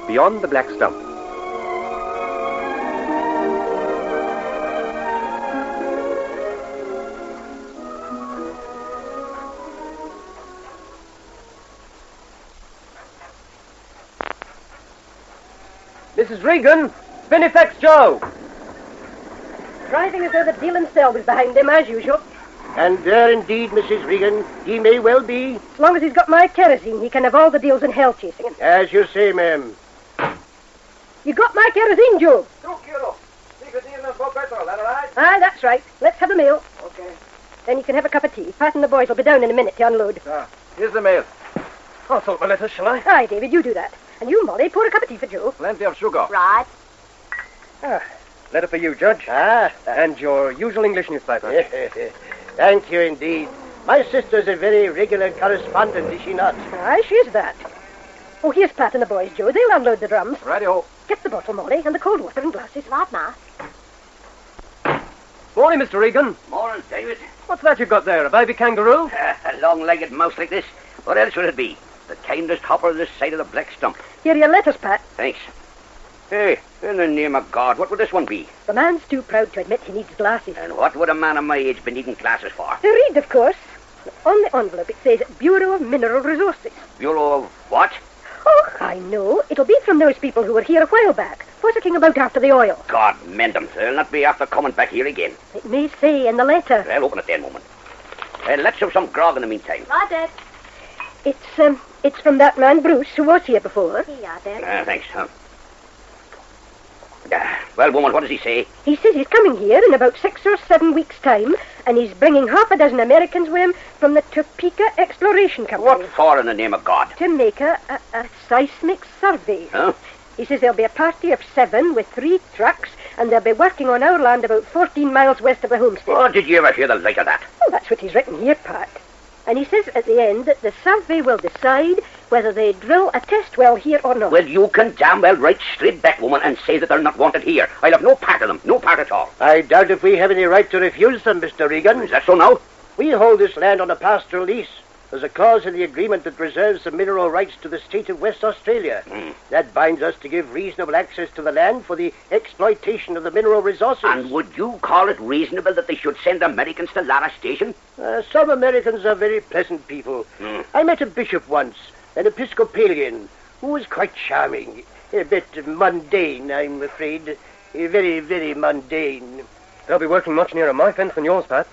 beyond the Black Stump. Mrs. Regan, Spinifex Joe. Driving as though the deal himself was behind him, as usual. And there indeed, Mrs. Regan, he may well be. As long as he's got my kerosene, he can have all the deals in hell chasing him. As you say, ma'am. You got my kerosene, Joe? 2 kilos. 6 diesel for petrol, that all right? Aye, that's right. Let's have a meal. Okay. Then you can have a cup of tea. Pat and the boys will be down in a minute to unload. Here's the mail. I'll salt my lettuce, shall I? Aye, David, you do that. And you, Molly, pour a cup of tea for Joe. Plenty of sugar. Right. Letter for you, Judge. And your usual English newspaper. Thank you indeed. My sister's a very regular correspondent, is she not? Aye, she's that. Oh, here's Pat and the boys, Joe. They'll unload the drums. Righty-o. Get the bottle, Molly, and the cold water and glasses. Right, Ma. Morning, Mr. Regan. Morning, David. What's that you've got there, a baby kangaroo? A long-legged mouse like this. What else would it be? The kindest hopper this side of the Black Stump. Here are your letters, Pat. Thanks. Hey, in the name of God, what would this one be? The man's too proud to admit he needs glasses. And what would a man of my age be needing glasses for? To read, of course. On the envelope it says Bureau of Mineral Resources. Bureau of what? Oh, I know. It'll be from those people who were here a while back, fussing about after the oil. God mend them. They'll not be after coming back here again. It may say in the letter. I'll open it then, woman. Let's have some grog in the meantime. Right, Dad. It's from that man, Bruce, who was here before. Here you are, Dad. Thanks. Well, woman, what does he say? He says he's coming here in about 6 or 7 weeks' time, and he's bringing half a dozen Americans with him from the Topeka Exploration Company. What for in the name of God? To make a seismic survey. Huh? He says there'll be a party of 7 with 3 trucks, and they'll be working on our land about 14 miles west of the homestead. Oh, did you ever hear the like of that? Oh, that's what he's written here, Pat. And he says at the end that the survey will decide whether they drill a test well here or not. Well, you can damn well write straight back, woman, and say that they're not wanted here. I'll have no part of them. No part at all. I doubt if we have any right to refuse them, Mr. Regan. Is that so now? We hold this land on a pastoral lease. There's a clause in the agreement that reserves the mineral rights to the state of West Australia. That binds us to give reasonable access to the land for the exploitation of the mineral resources. And would you call it reasonable that they should send Americans to Lara Station? Some Americans are very pleasant people. I met a bishop once, an Episcopalian, who was quite charming. A bit mundane, I'm afraid. Very, very mundane. They'll be working much nearer my fence than yours, Pat.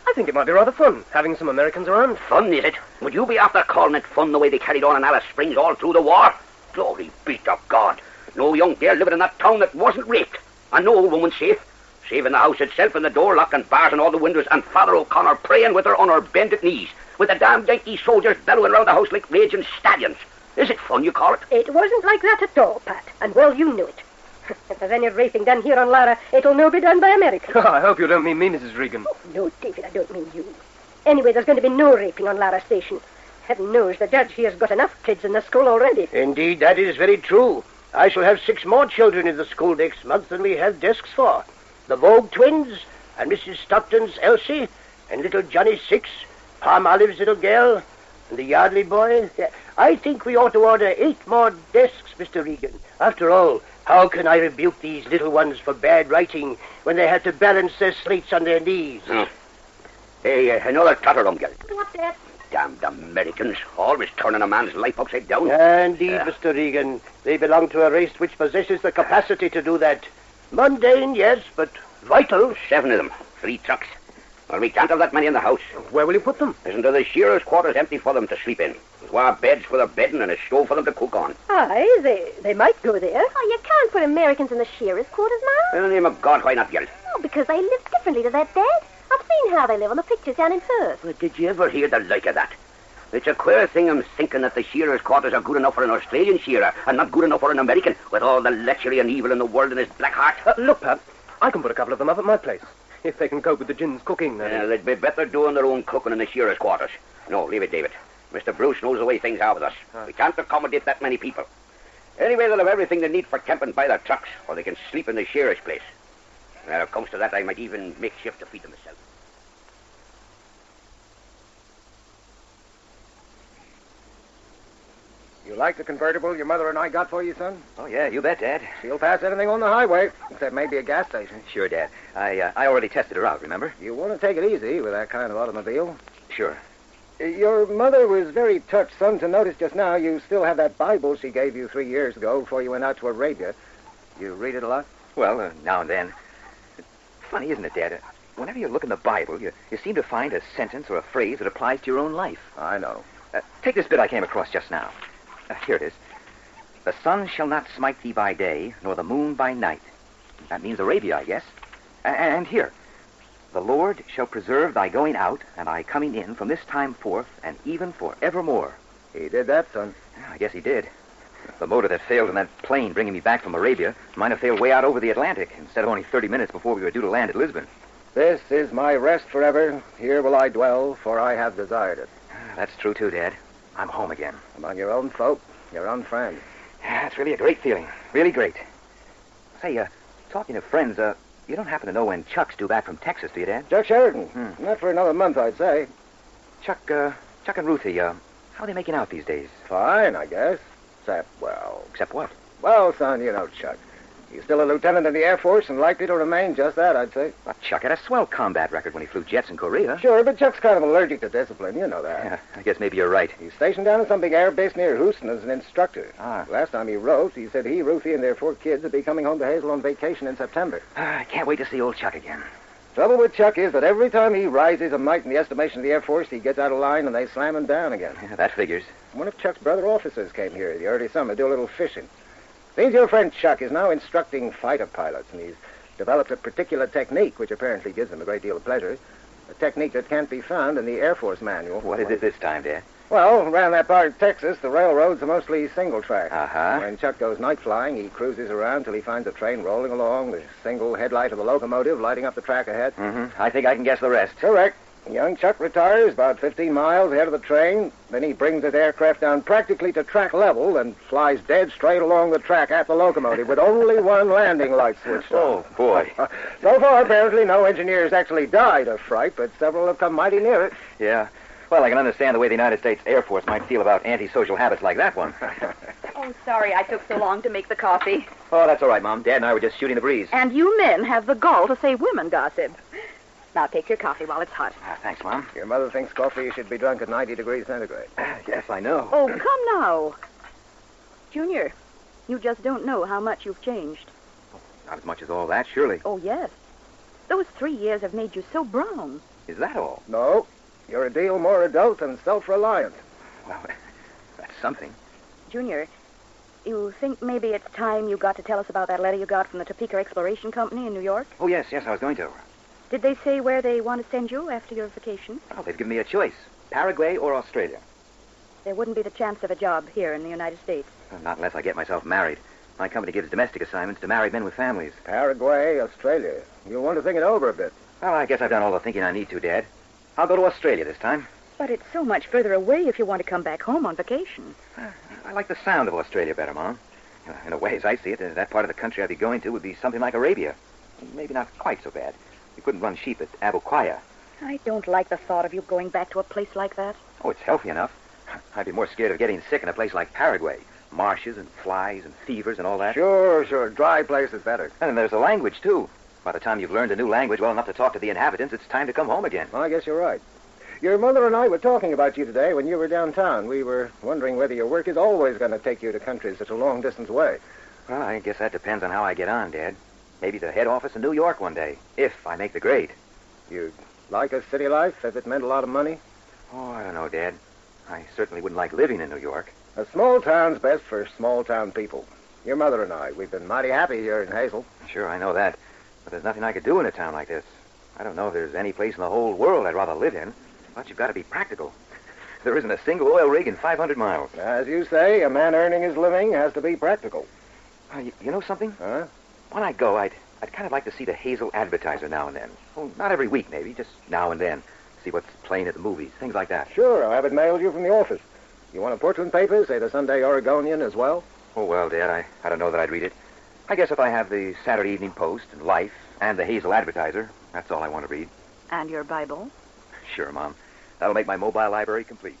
I think it might be rather fun, having some Americans around. Fun, is it? Would you be after calling it fun the way they carried on in Alice Springs all through the war? Glory be to God. No young girl living in that town that wasn't raped. And no old woman safe. Saving the house itself and the door locked and bars and all the windows, and Father O'Connor praying with her on her bended knees, with the damn Yankee soldiers bellowing around the house like raging stallions. Is it fun, you call it? It wasn't like that at all, Pat, and well, you knew it. If there's any raping done here on Lara, it'll no be done by Americans. I hope you don't mean me, Mrs. Regan. Oh, no, David, I don't mean you. Anyway, there's going to be no raping on Lara Station. Heaven knows the judge here's got enough kids in the school already. Indeed, that is very true. I shall have 6 more children in the school next month than we have desks for. The Vogue twins, and Mrs. Stockton's Elsie, and little Johnny Six, Palm Olive's little girl, and the Yardley boy. I think we ought to order 8 more desks, Mr. Regan. After all, how can I rebuke these little ones for bad writing when they have to balance their slates on their knees? Hey, another tatterum, girl. What's that? Damned Americans, always turning a man's life upside down. Indeed, Mr. Regan. They belong to a race which possesses the capacity to do that. Mundane, yes, but vital. 7 of them, 3 trucks. Well, we can't have that many in the house. Where will you put them? Isn't there the shearers' quarters empty for them to sleep in? There's wire beds for their bedding and a stove for them to cook on. Aye, they might go there. Oh, you can't put Americans in the shearers' quarters, Ma. In the name of God, why not, girl? Oh, because they live differently to that, Dad. I've seen how they live on the pictures down in Perth. But did you ever hear the like of that? It's a queer thing I'm thinking that the shearers' quarters are good enough for an Australian shearer and not good enough for an American, with all the lechery and evil in the world in his black heart. Look, Pat, I can put a couple of them up at my place, if they can cope with the gin's cooking. They'd be better doing their own cooking in the shearers' quarters. No, leave it, David. Mr. Bruce knows the way things are with us. We can't accommodate that many people. Anyway, they'll have everything they need for camping by their trucks, or they can sleep in the shearers' place. Well, if it comes to that, I might even make shift to feed them myself. You like the convertible your mother and I got for you, son? Oh, yeah, you bet, Dad. She'll pass anything on the highway, except maybe a gas station. Sure, Dad. I already tested her out, remember? You want to take it easy with that kind of automobile. Sure. Your mother was very touched, son, to notice just now you still have that Bible she gave you 3 years ago before you went out to Arabia. You read it a lot? Well, now and then. Funny, isn't it, Dad? Whenever you look in the Bible, you seem to find a sentence or a phrase that applies to your own life. I know. Take this bit I came across just now. Here it is. The sun shall not smite thee by day, nor the moon by night. That means Arabia, I guess. And here. The Lord shall preserve thy going out and thy coming in from this time forth and even forevermore. He did that, son. I guess he did. The motor that failed in that plane bringing me back from Arabia might have failed way out over the Atlantic instead of only 30 minutes before we were due to land at Lisbon. This is my rest forever. Here will I dwell, for I have desired it. That's true, too, Dad. I'm home again. Among your own folk, your own friends. It's really a great feeling. Really great. Say, talking of friends, you don't happen to know when Chuck's due back from Texas, do you, Dad? Chuck Sheridan. Not for another month, I'd say. Chuck and Ruthie, how are they making out these days? Fine, I guess. Except what? Well, son, you know Chuck. He's still a lieutenant in the Air Force and likely to remain just that, I'd say. Well, Chuck had a swell combat record when he flew jets in Korea. Sure, but Chuck's kind of allergic to discipline. You know that. Yeah, I guess maybe you're right. He's stationed down at some big air base near Houston as an instructor. Ah. Last time he wrote, he said he, Ruthie, and their 4 kids would be coming home to Hazel on vacation in September. I can't wait to see old Chuck again. Trouble with Chuck is that every time he rises a mite in the estimation of the Air Force, he gets out of line and they slam him down again. Yeah, that figures. One of Chuck's brother officers came here the early summer to do a little fishing. Seems your friend Chuck is now instructing fighter pilots, and he's developed a particular technique which apparently gives him a great deal of pleasure. A technique that can't be found in the Air Force manual. What is it this time, Dad? Well, around that part of Texas, the railroads are mostly single track. Uh-huh. When Chuck goes night flying, he cruises around till he finds a train rolling along, the single headlight of the locomotive lighting up the track ahead. Mm-hmm. I think I can guess the rest. Correct. Young Chuck retires about 15 miles ahead of the train. Then he brings his aircraft down practically to track level and flies dead straight along the track at the locomotive with only one landing light switched on. Oh, boy. So far, apparently, no engineers actually died of fright, but several have come mighty near it. Yeah. Well, I can understand the way the United States Air Force might feel about antisocial habits like that one. Oh, sorry I took so long to make the coffee. Oh, that's all right, Mom. Dad and I were just shooting the breeze. And you men have the gall to say women gossip. Now take your coffee while it's hot. Thanks, Mom. Your mother thinks coffee should be drunk at 90 degrees centigrade. Yes, I know. Oh, come now. Junior, you just don't know how much you've changed. Not as much as all that, surely. Oh, yes. Those 3 years have made you so brown. Is that all? No. You're a deal more adult and self-reliant. Well, that's something. Junior, you think maybe it's time you got to tell us about that letter you got from the Topeka Exploration Company in New York? Oh, yes, I was going to. Did they say where they want to send you after your vacation? Oh, they've given me a choice. Paraguay or Australia. There wouldn't be the chance of a job here in the United States. Well, not unless I get myself married. My company gives domestic assignments to married men with families. Paraguay, Australia. You'll want to think it over a bit. Well, I guess I've done all the thinking I need to, Dad. I'll go to Australia this time. But it's so much further away if you want to come back home on vacation. I like the sound of Australia better, Mom. In a way, as I see it, that part of the country I'd be going to would be something like Arabia. Maybe not quite so bad. You couldn't run sheep at Abu Qaya. I don't like the thought of you going back to a place like that. Oh, it's healthy enough. I'd be more scared of getting sick in a place like Paraguay. Marshes and flies and fevers and all that. Sure. Dry place is better. And then there's the language, too. By the time you've learned a new language well enough to talk to the inhabitants, it's time to come home again. Well, I guess you're right. Your mother and I were talking about you today when you were downtown. We were wondering whether your work is always going to take you to countries such a long distance away. Well, I guess that depends on how I get on, Dad. Maybe the head office in New York one day, if I make the grade. You'd like a city life if it meant a lot of money? Oh, I don't know, Dad. I certainly wouldn't like living in New York. A small town's best for small town people. Your mother and I, we've been mighty happy here in Hazel. Sure, I know that. But there's nothing I could do in a town like this. I don't know if there's any place in the whole world I'd rather live in. But you've got to be practical. There isn't a single oil rig in 500 miles. As you say, a man earning his living has to be practical. You know something? Huh? When I go, I'd kind of like to see the Hazel Advertiser now and then. Well, not every week, maybe, just now and then. See what's playing at the movies, things like that. Sure, I'll have it mailed you from the office. You want a Portland paper, say the Sunday Oregonian as well? Oh, well, Dad, I don't know that I'd read it. I guess if I have the Saturday Evening Post and Life and the Hazel Advertiser, that's all I want to read. And your Bible? Sure, Mom. That'll make my mobile library complete.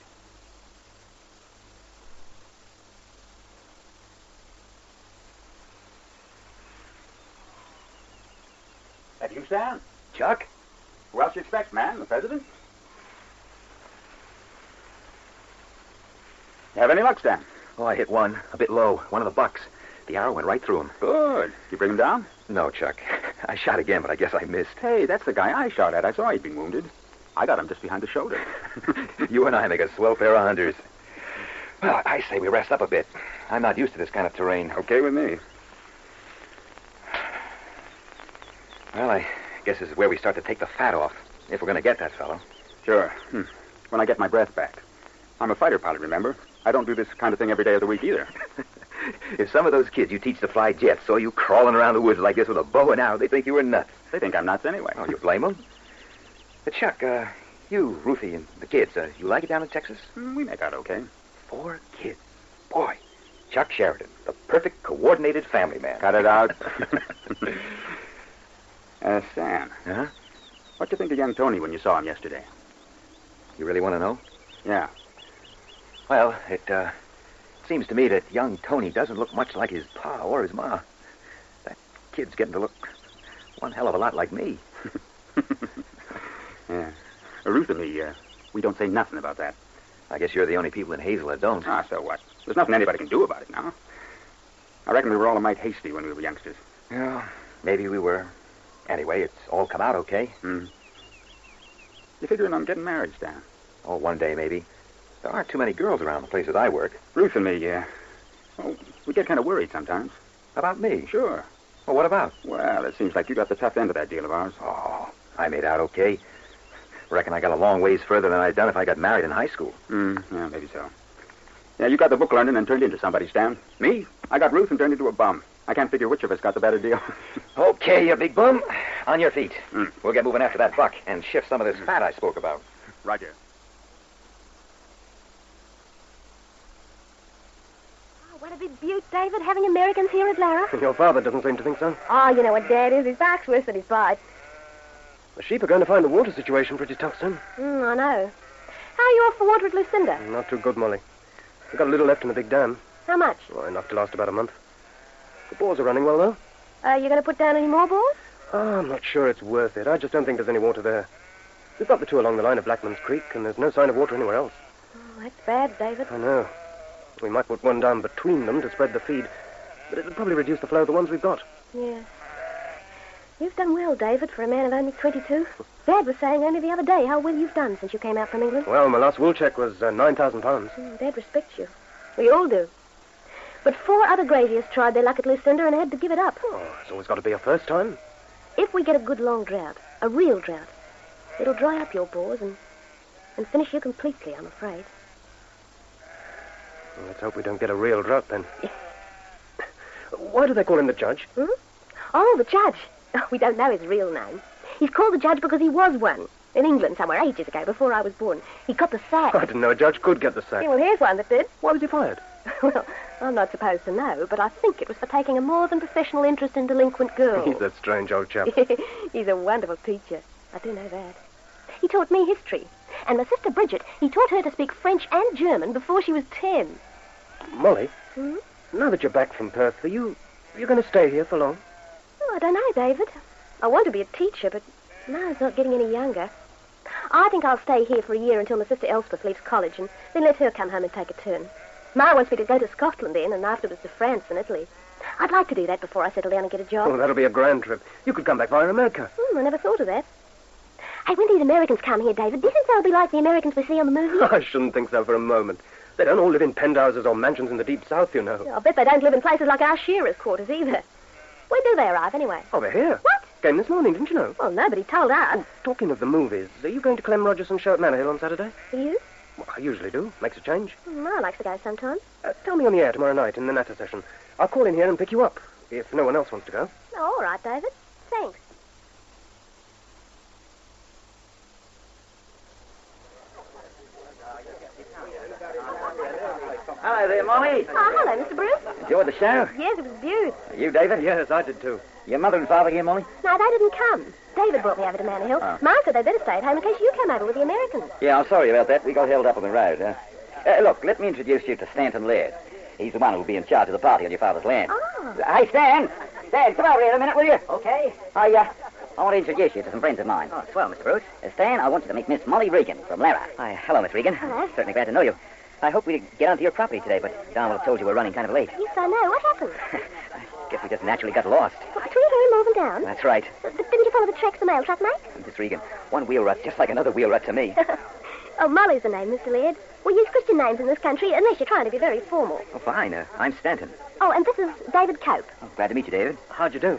That you, Stan? Chuck? Who else you expect, man? The president? You have any luck, Stan? Oh, I hit one. A bit low. One of the bucks. The arrow went right through him. Good. You bring him down? No, Chuck. I shot again, but I guess I missed. Hey, that's the guy I shot at. I saw he'd been wounded. I got him just behind the shoulder. You and I make a swell pair of hunters. Well, I say we rest up a bit. I'm not used to this kind of terrain. Okay with me. Well, I guess this is where we start to take the fat off, if we're going to get that fellow. Sure. When I get my breath back. I'm a fighter pilot, remember? I don't do this kind of thing every day of the week either. If some of those kids you teach to fly jets saw you crawling around the woods like this with a bow and arrow, they'd think you were nuts. They think I'm nuts anyway. Oh, you blame them? But Chuck, you, Ruthie, and the kids, you like it down in Texas? We make out okay. 4 kids. Boy, Chuck Sheridan, the perfect coordinated family man. Cut it out. Stan. Huh? What'd you think of young Tony when you saw him yesterday? You really want to know? Yeah. Well, it seems to me that young Tony doesn't look much like his pa or his ma. That kid's getting to look one hell of a lot like me. Yeah. Ruth and me, we don't say nothing about that. I guess you're the only people in Hazel that don't. Ah, so what? There's nothing anybody can do about it now. I reckon we were all a mite hasty when we were youngsters. Yeah, maybe we were. Anyway, it's all come out okay. You figuring on getting married, Stan? Oh, one day, maybe. There aren't too many girls around the places I work. Ruth and me, we get kind of worried sometimes. About me? Sure. Well, what about? Well, it seems like you got the tough end of that deal of ours. Oh, I made out okay. Reckon I got a long ways further than I'd done if I got married in high school. Yeah, maybe so. Yeah, you got the book learning and turned into somebody, Stan. Me? I got Ruth and turned into a bum. I can't figure which of us got the better deal. Okay, you big bum. On your feet. We'll get moving after that buck and shift some of this fat I spoke about. Roger. Oh, what a big beaut, David, having Americans here at Lara. Your father doesn't seem to think so. Oh, you know what Dad is. His back's worse than his bite. The sheep are going to find the water situation pretty tough soon. I know. How are you off for water at Lucinda? Not too good, Molly. We've got a little left in the big dam. How much? Oh, enough to last about a month. The bores are running well, though. You going to put down any more balls? Oh, I'm not sure it's worth it. I just don't think there's any water there. We've got the 2 along the line of Blackman's Creek, and there's no sign of water anywhere else. Oh, that's bad, David. I know. We might put one down between them to spread the feed, but it'll probably reduce the flow of the ones we've got. Yes. You've done well, David, for a man of only 22. Dad was saying only the other day how well you've done since you came out from England. Well, my last wool check was 9,000 pounds. Dad respects you. We all do. But 4 other graziers tried their luck at Lucinda and had to give it up. Oh, it's always got to be a first time. If we get a good long drought, a real drought, it'll dry up your bores and finish you completely, I'm afraid. Well, let's hope we don't get a real drought, then. Why do they call him the judge? Oh, the judge. We don't know his real name. He's called the judge because he was one. In England somewhere ages ago, before I was born. He got the sack. I didn't know a judge could get the sack. Yeah, well, here's one that did. Why was he fired? Well, I'm not supposed to know, but I think it was for taking a more than professional interest in delinquent girls. He's that strange old chap. He's a wonderful teacher. I do know that. He taught me history. And my sister Bridget, he taught her to speak French and German before she was 10. Molly, now that you're back from Perth, are you going to stay here for long? Oh, I don't know, David. I want to be a teacher, but Ma's not getting any younger. I think I'll stay here for a year until my sister Elspeth leaves college, and then let her come home and take a turn. Ma wants me to go to Scotland then, and afterwards to France and Italy. I'd like to do that before I settle down and get a job. Oh, that'll be a grand trip. You could come back via America. I never thought of that. Hey, when these Americans come here, David, do you think they'll be like the Americans we see on the movies? I shouldn't think so for a moment. They don't all live in penthouses or mansions in the deep south, you know. Yeah, I bet they don't live in places like our shearers' quarters either. When do they arrive, anyway? Oh, they're here. What? Came this morning, didn't you know? Well, nobody told us. Oh, talking of the movies, are you going to Clem Rogers and Shute Manor Hill on Saturday? Are you? Well, I usually do. Makes a change. I like to go sometimes. Tell me on the air tomorrow night in the natter session. I'll call in here and pick you up, if no one else wants to go. Oh, all right, David. Thanks. Hello there, Molly. Oh, hello, Mr. Bruce. Enjoyed the show? Yes, it was beautiful. You, David? Yes, I did too. Your mother and father here, Molly? No, they didn't come. David brought me over to Manor Hill. Ma said they'd better stay at home in case you came over with the Americans. Yeah, I'm sorry about that. We got held up on the road. Look, let me introduce you to Stanton Laird. He's the one who'll be in charge of the party on your father's land. Oh. Hey, Stan! Stan, come over here a minute, will you? Okay. I I want to introduce you to some friends of mine. Oh, swell, Mr. Bruce. Stan, I want you to meet Miss Molly Regan from Lara. Hi, hello, Miss Regan. Hello. Certainly glad to know you. I hope we'd get onto your property today, but Don will have told you we're running kind of late. Yes, I know. What happened? I guess we just naturally got lost. Well, between here and moving down? That's right. But didn't you follow the tracks the mail truck made? Miss Regan, one wheel rut's just like another wheel rut to me. Oh, Molly's the name, Mr. Laird. We use Christian names in this country unless you're trying to be very formal. Oh, fine. I'm Stanton. Oh, and this is David Cope. Oh, glad to meet you, David. How'd you do?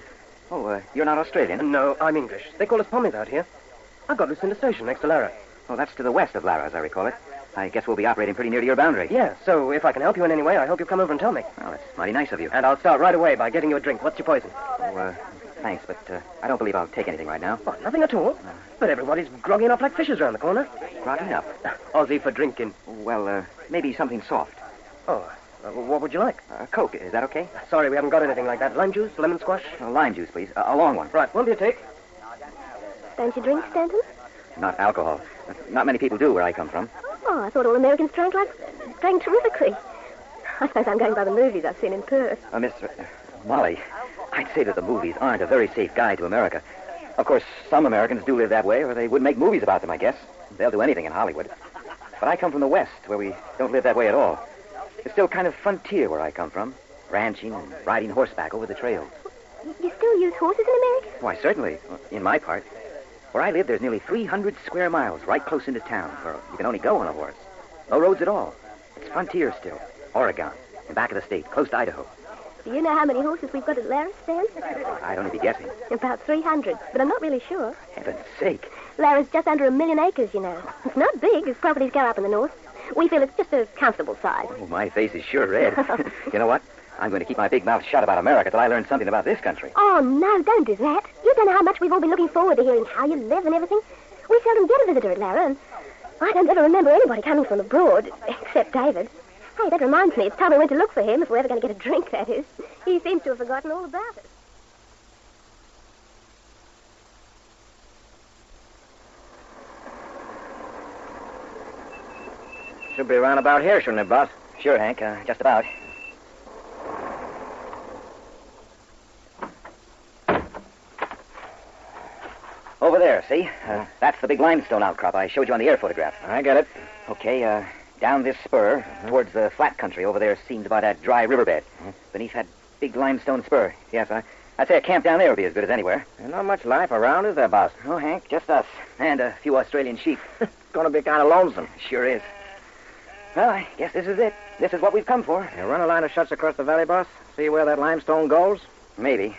Oh, you're not Australian? No, I'm English. They call us Pommies out here. I've got Lucinda Station next to Lara. Oh, that's to the west of Lara, as I recall it. I guess we'll be operating pretty near to your boundary. Yeah, so if I can help you in any way, I hope you'll come over and tell me. Well, that's mighty nice of you. And I'll start right away by getting you a drink. What's your poison? Oh, thanks, but I don't believe I'll take anything right now. Oh, nothing at all. But everybody's grogging up like fishes around the corner. Grogging up? Aussie for drinking. Well, maybe something soft. Oh, what would you like? Coke, is that okay? Sorry, we haven't got anything like that. Lime juice, lemon squash? Lime juice, please. A long one. Right, won't be a take. Don't you drink, Stanton? Not alcohol. Not many people do where I come from. Oh, I thought all Americans drank terrifically. I suppose I'm going by the movies I've seen in Perth. Miss Molly, I'd say that the movies aren't a very safe guide to America. Of course, some Americans do live that way, or they wouldn't make movies about them, I guess. They'll do anything in Hollywood. But I come from the West, where we don't live that way at all. It's still kind of frontier where I come from. Ranching and riding horseback over the trails. You still use horses in America? Why, certainly. In my part. Where I live, there's nearly 300 square miles right close into town, where you can only go on a horse. No roads at all. It's frontier still. Oregon, in back of the state, close to Idaho. Do you know how many horses we've got at Lara, Stan? I'd only be guessing. About 300, but I'm not really sure. Heaven's sake. Lara's just under 1 million acres, you know. It's not big as properties go up in the north. We feel it's just a comfortable size. Oh, my face is sure red. You know what? I'm going to keep my big mouth shut about America till I learn something about this country. Oh, no, don't do that. You don't know how much we've all been looking forward to hearing how you live and everything. We seldom get a visitor at Lara, and I don't ever remember anybody coming from abroad, except David. Hey, that reminds me, it's time we went to look for him, if we're ever going to get a drink, that is. He seems to have forgotten all about us. Should be around about here, shouldn't it, boss? Sure, Hank, just about. Over there, see? That's the big limestone outcrop I showed you on the air photograph. I get it. Okay, down this spur, towards the flat country over there seems about that dry riverbed. Beneath that big limestone spur. Yes, I'd say a camp down there would be as good as anywhere. There's not much life around, is there, boss? Oh, Hank, just us. And a few Australian sheep. It's going to be kind of lonesome. Sure is. Well, I guess this is it. This is what we've come for. You run a line of shuts across the valley, boss? See where that limestone goes? Maybe.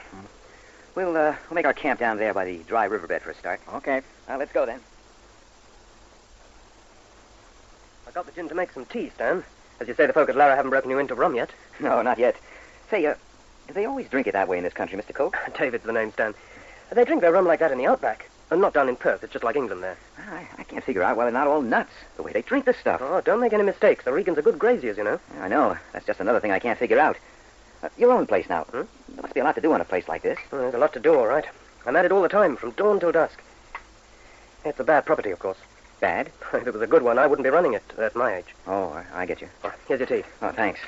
We'll make our camp down there by the dry riverbed for a start. Okay. Let's go then. I got the gin to make some tea, Stan. As you say, the folk at Lara haven't broken you into rum yet. No, not yet. Say, do they always drink it that way in this country, Mr. Cope? David's the name, Stan. They drink their rum like that in the outback. And not down in Perth. It's just like England there. I can't figure out why they're not all nuts, the way they drink this stuff. Oh, don't make any mistakes. The Regans are good graziers, you know. I know. That's just another thing I can't figure out. Your own place now. There must be a lot to do on a place like this. Well, there's a lot to do, all right. I'm at it all the time, from dawn till dusk. It's a bad property, of course. Bad? If it was a good one, I wouldn't be running it at my age. Oh, I get you. Oh, here's your tea. Oh, thanks.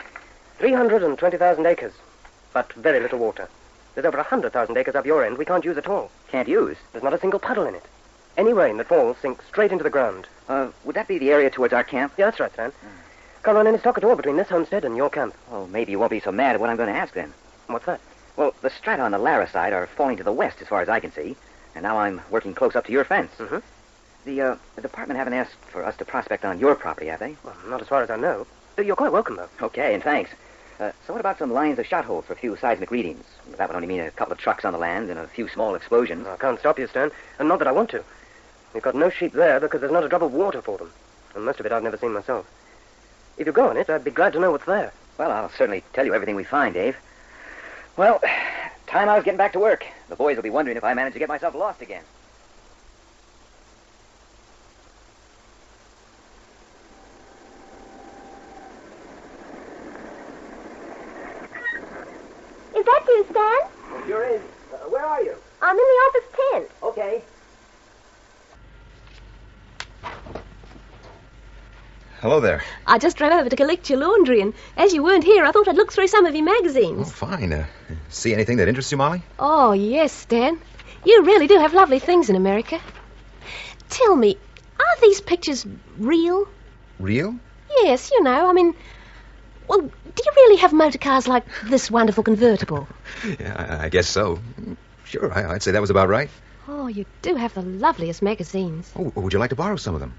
320,000 acres, but very little water. There's over 100,000 acres up your end we can't use at all. Can't use? There's not a single puddle in it. Any rain that falls sinks straight into the ground. Would that be the area towards our camp? Yeah, that's right, Stan. Can't run any stock at all between this homestead and your camp. Oh, maybe you won't be so mad at what I'm going to ask then. What's that? Well, the strata on the Lara side are falling to the west as far as I can see, and now I'm working close up to your fence. Mm-hmm. The department haven't asked for us to prospect on your property, have they? Well, not as far as I know. You're quite welcome, though. Okay, and thanks. So what about some lines of shot holes for a few seismic readings? That would only mean a couple of trucks on the land and a few small explosions. I can't stop you, Stan, and not that I want to. We've got no sheep there because there's not a drop of water for them, and most of it I've never seen myself. If you go on it, I'd be glad to know what's there. Well, I'll certainly tell you everything we find, Dave. Well, time I was getting back to work. The boys will be wondering if I managed to get myself lost again. Is that you, Stan? It sure is. Where are you? I'm in the office tent. Okay. Hello there. I just ran over to collect your laundry, and as you weren't here, I thought I'd look through some of your magazines. Oh, fine. See anything that interests you, Molly? Oh, yes, Stan. You really do have lovely things in America. Tell me, are these pictures real? Real? Yes, you know, I mean... Well, do you really have motor cars like this wonderful convertible? Yeah, I guess so. Sure, I'd say that was about right. Oh, you do have the loveliest magazines. Oh, would you like to borrow some of them?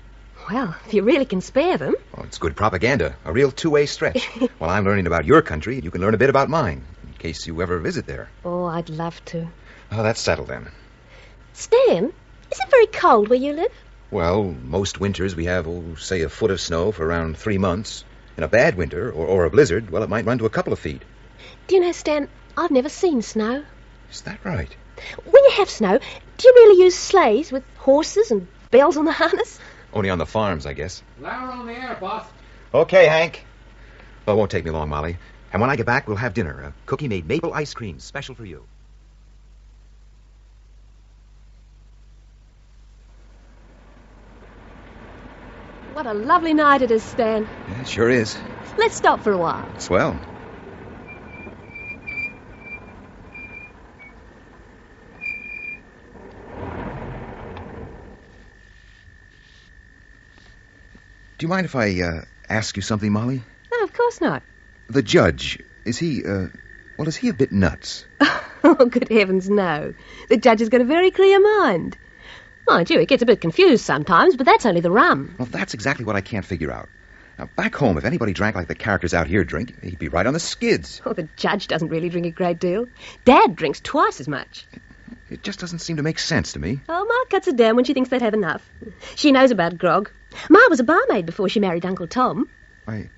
Well, if you really can spare them. Oh, it's good propaganda, a real two-way stretch. While I'm learning about your country, you can learn a bit about mine, in case you ever visit there. Oh, I'd love to. Oh, that's settled then. Stan, is it very cold where you live? Well, most winters we have, say, a foot of snow for around 3 months. In a bad winter, or a blizzard, well, it might run to a couple of feet. Do you know, Stan, I've never seen snow. Is that right? When you have snow, do you really use sleighs with horses and bells on the harness? Only on the farms, I guess. Flower on the air, boss. Okay, Hank. Well, it won't take me long, Molly. And when I get back, we'll have dinner. A cookie-made maple ice cream, special for you. What a lovely night it is, Stan. Yeah, it sure is. Let's stop for a while. Swell. Do you mind if I ask you something, Molly? No, of course not. The judge, is he a bit nuts? Oh, good heavens, no. The judge has got a very clear mind. Mind you, it gets a bit confused sometimes, but that's only the rum. Well, that's exactly what I can't figure out. Now, back home, if anybody drank like the characters out here drink, he'd be right on the skids. Oh, the judge doesn't really drink a great deal. Dad drinks twice as much. It just doesn't seem to make sense to me. Oh, Ma cuts it down when she thinks they'd have enough. She knows about grog. Ma was a barmaid before she married Uncle Tom. I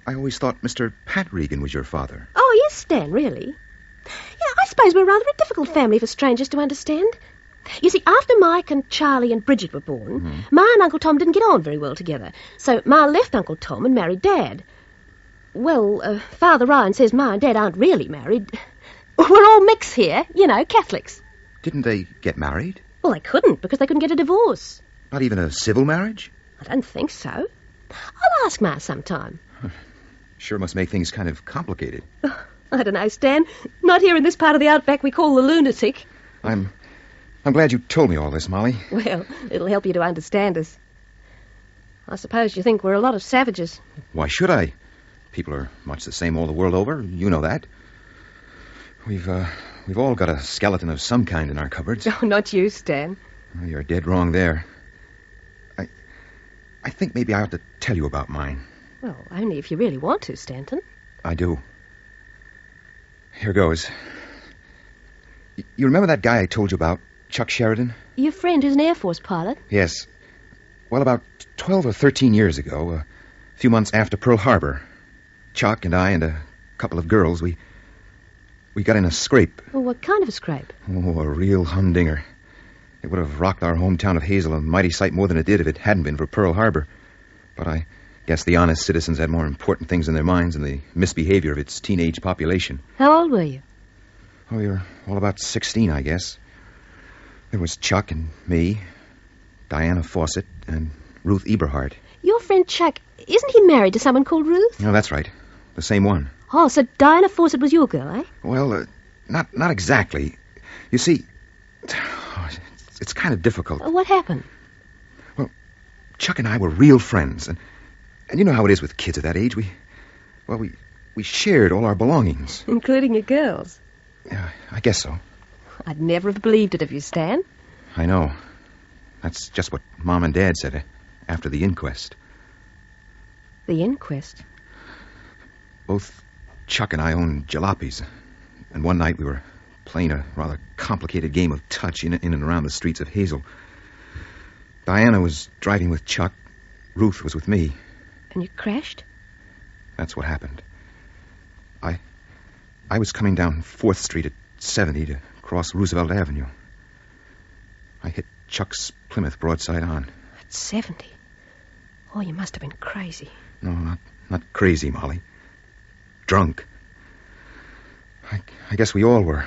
always thought Mr. Pat Regan was your father. Oh, yes, Stan, really. Yeah, I suppose we're rather a difficult family for strangers to understand. You see, after Mike and Charlie and Bridget were born, Ma and Uncle Tom didn't get on very well together. So Ma left Uncle Tom and married Dad. Well, Father Ryan says Ma and Dad aren't really married. We're all mixed here, you know, Catholics. Didn't they get married? Well, they couldn't, because they couldn't get a divorce. Not even a civil marriage? I don't think so. I'll ask Ma sometime. Sure must make things kind of complicated. I don't know, Stan. Not here in this part of the outback we call the lunatic. I'm glad you told me all this, Molly. Well, it'll help you to understand us. I suppose you think we're a lot of savages. Why should I? People are much the same all the world over. You know that. We've all got a skeleton of some kind in our cupboards. Oh, not you, Stan. Well, you're dead wrong there. I think maybe I ought to tell you about mine. Well, only if you really want to, Stanton. I do. Here goes. You remember that guy I told you about, Chuck Sheridan? Your friend who's an Air Force pilot? Yes. Well, about 12 or 13 years ago, a few months after Pearl Harbor, Chuck and I and a couple of girls, we got in a scrape. Well, what kind of a scrape? Oh, a real humdinger. It would have rocked our hometown of Hazel a mighty sight more than it did if it hadn't been for Pearl Harbor. But I guess the honest citizens had more important things in their minds than the misbehavior of its teenage population. How old were you? Oh, you're all about 16, I guess. There was Chuck and me, Diana Fawcett, and Ruth Eberhardt. Your friend Chuck, isn't he married to someone called Ruth? No, that's right. The same one. Oh, so Diana Fawcett was your girl, eh? Well, not exactly. You see, it's kind of difficult. What happened? Well, Chuck and I were real friends, and you know how it is with kids at that age. We shared all our belongings. Including your girls? Yeah, I guess so. I'd never have believed it of you, Stan. I know. That's just what Mom and Dad said after the inquest. The inquest? Both Chuck and I owned jalopies, and one night we were playing a rather complicated game of touch in and around the streets of Hazel. Diana was driving with Chuck. Ruth was with me. And you crashed? That's what happened. I was coming down 4th Street at 70 to cross Roosevelt Avenue. I hit Chuck's Plymouth broadside on. At 70? Oh, you must have been crazy. No, not crazy, Molly. Drunk. I guess we all were.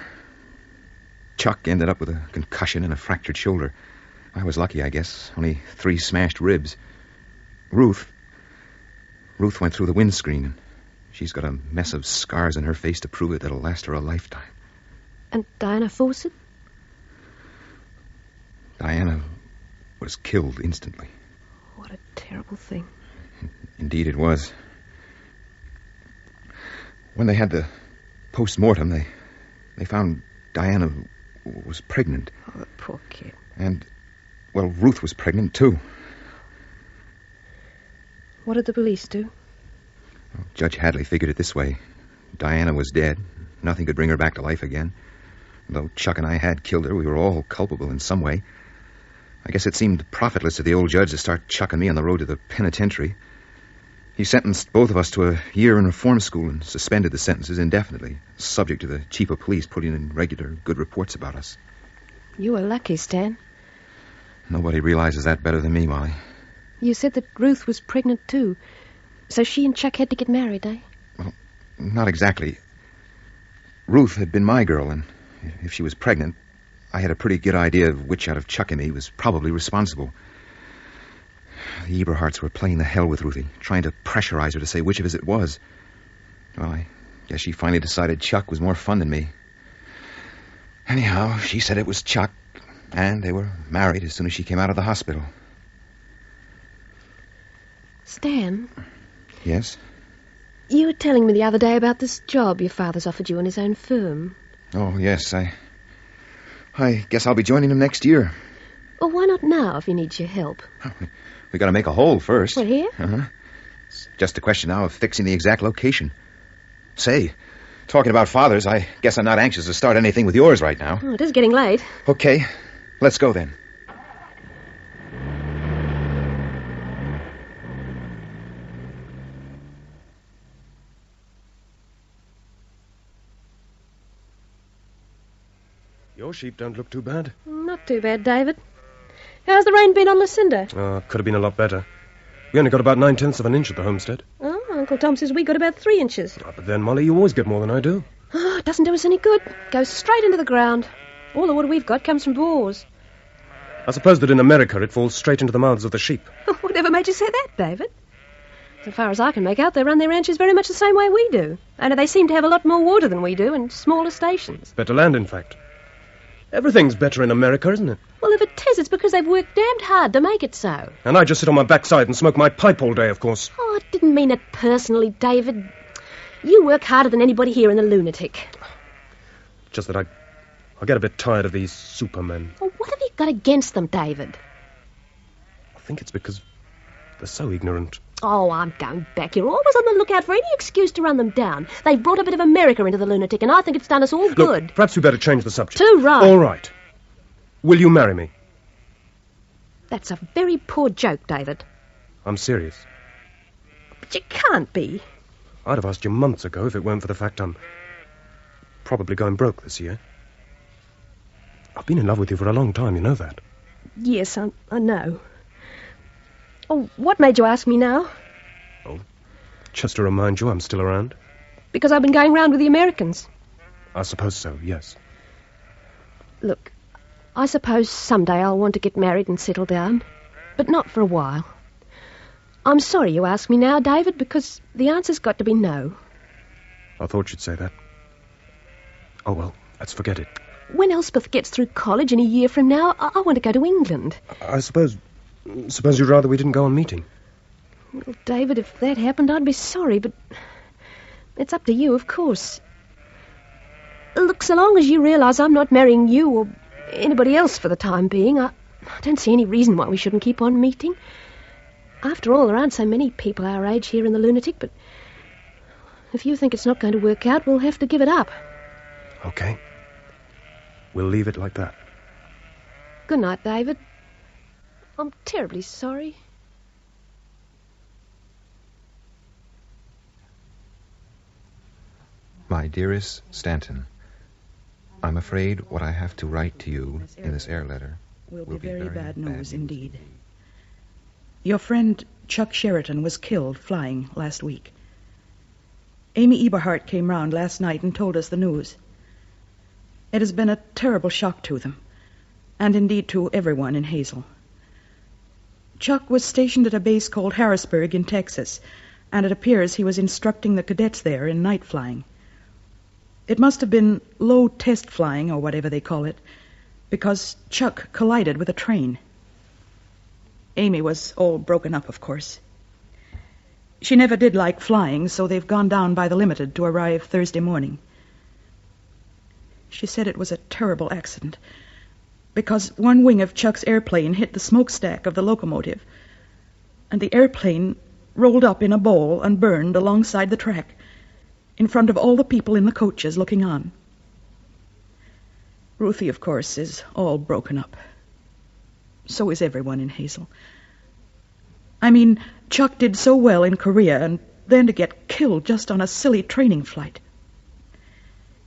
Chuck ended up with a concussion and a fractured shoulder. I was lucky, I guess. Only 3 smashed ribs. Ruth went through the windscreen, and she's got a mess of scars on her face to prove it that'll last her a lifetime. And Diana Fawcett? Diana was killed instantly. What a terrible thing. Indeed it was. When they had the post-mortem, they found Diana was pregnant. Oh, the poor kid. And, well, Ruth was pregnant, too. What did the police do? Well, Judge Hadley figured it this way. Diana was dead. Nothing could bring her back to life again. Though Chuck and I had killed her, we were all culpable in some way. I guess it seemed profitless to the old judge to start chucking me on the road to the penitentiary. He sentenced both of us to a year in reform school and suspended the sentences indefinitely, subject to the chief of police putting in regular good reports about us. You were lucky, Stan. Nobody realizes that better than me, Molly. You said that Ruth was pregnant, too. So she and Chuck had to get married, eh? Well, not exactly. Ruth had been my girl, and if she was pregnant, I had a pretty good idea of which out of Chuck and me was probably responsible. The Eberhards were playing the hell with Ruthie, trying to pressurize her to say which of us it was. Well, I guess she finally decided Chuck was more fun than me. Anyhow, she said it was Chuck, and they were married as soon as she came out of the hospital. Stan? Yes? You were telling me the other day about this job your father's offered you in his own firm. Oh, yes, I guess I'll be joining him next year. Well, why not now if he needs your help? We got to make a hole first. We're here? Uh-huh. It's just a question now of fixing the exact location. Say, talking about fathers, I guess I'm not anxious to start anything with yours right now. Oh, it is getting late. Okay, let's go then. Your sheep don't look too bad. Not too bad, David. How's the rain been on Lucinda? Could have been a lot better. We only got about 9/10 of an inch at the homestead. Oh, Uncle Tom says we got about 3 inches. But then, Molly, you always get more than I do. Oh, it doesn't do us any good. Goes straight into the ground. All the water we've got comes from bores. I suppose that in America it falls straight into the mouths of the sheep. Whatever made you say that, David? So far as I can make out, they run their ranches very much the same way we do. Only they seem to have a lot more water than we do and smaller stations. Better land, in fact. Everything's better in America, isn't it? Well, if it is, it's because they've worked damned hard to make it so. And I just sit on my backside and smoke my pipe all day, of course. Oh, I didn't mean it personally, David. You work harder than anybody here in the lunatic. Just that I get a bit tired of these supermen. Well, what have you got against them, David? I think it's because they're so ignorant. Oh, I'm going back. You're always on the lookout for any excuse to run them down. They've brought a bit of America into the lunatic, and I think it's done us all good. Look, perhaps we better change the subject. Too right. All right. Will you marry me? That's a very poor joke, David. I'm serious. But you can't be. I'd have asked you months ago if it weren't for the fact I'm probably going broke this year. I've been in love with you for a long time, you know that. Yes, I know. Oh, what made you ask me now? Oh, just to remind you I'm still around. Because I've been going round with the Americans. I suppose so, yes. Look, I suppose someday I'll want to get married and settle down, but not for a while. I'm sorry you asked me now, David, because the answer's got to be no. I thought you'd say that. Oh, well, let's forget it. When Elspeth gets through college in a year from now, I want to go to England. I suppose you'd rather we didn't go on meeting. Well, David, if that happened, I'd be sorry, but it's up to you, of course. Look, so long as you realise I'm not marrying you or anybody else for the time being, I don't see any reason why we shouldn't keep on meeting. After all, there aren't so many people our age here in the lunatic, but if you think it's not going to work out, we'll have to give it up. Okay. We'll leave it like that. Good night, David. I'm terribly sorry. My dearest Stanton, I'm afraid what I have to write to you in this air letter will be very bad news indeed. Your friend Chuck Sheridan was killed flying last week. Amy Eberhart came round last night and told us the news. It has been a terrible shock to them, and indeed to everyone in Hazel. Chuck was stationed at a base called Harrisburg in Texas, and it appears he was instructing the cadets there in night flying. It must have been low test flying, or whatever they call it, because Chuck collided with a train. Amy was all broken up, of course. She never did like flying, so they've gone down by the Limited to arrive Thursday morning. She said it was a terrible accident, because one wing of Chuck's airplane hit the smokestack of the locomotive, and the airplane rolled up in a ball and burned alongside the track, in front of all the people in the coaches looking on. Ruthie, of course, is all broken up. So is everyone in Hazel. I mean, Chuck did so well in Korea, and then to get killed just on a silly training flight.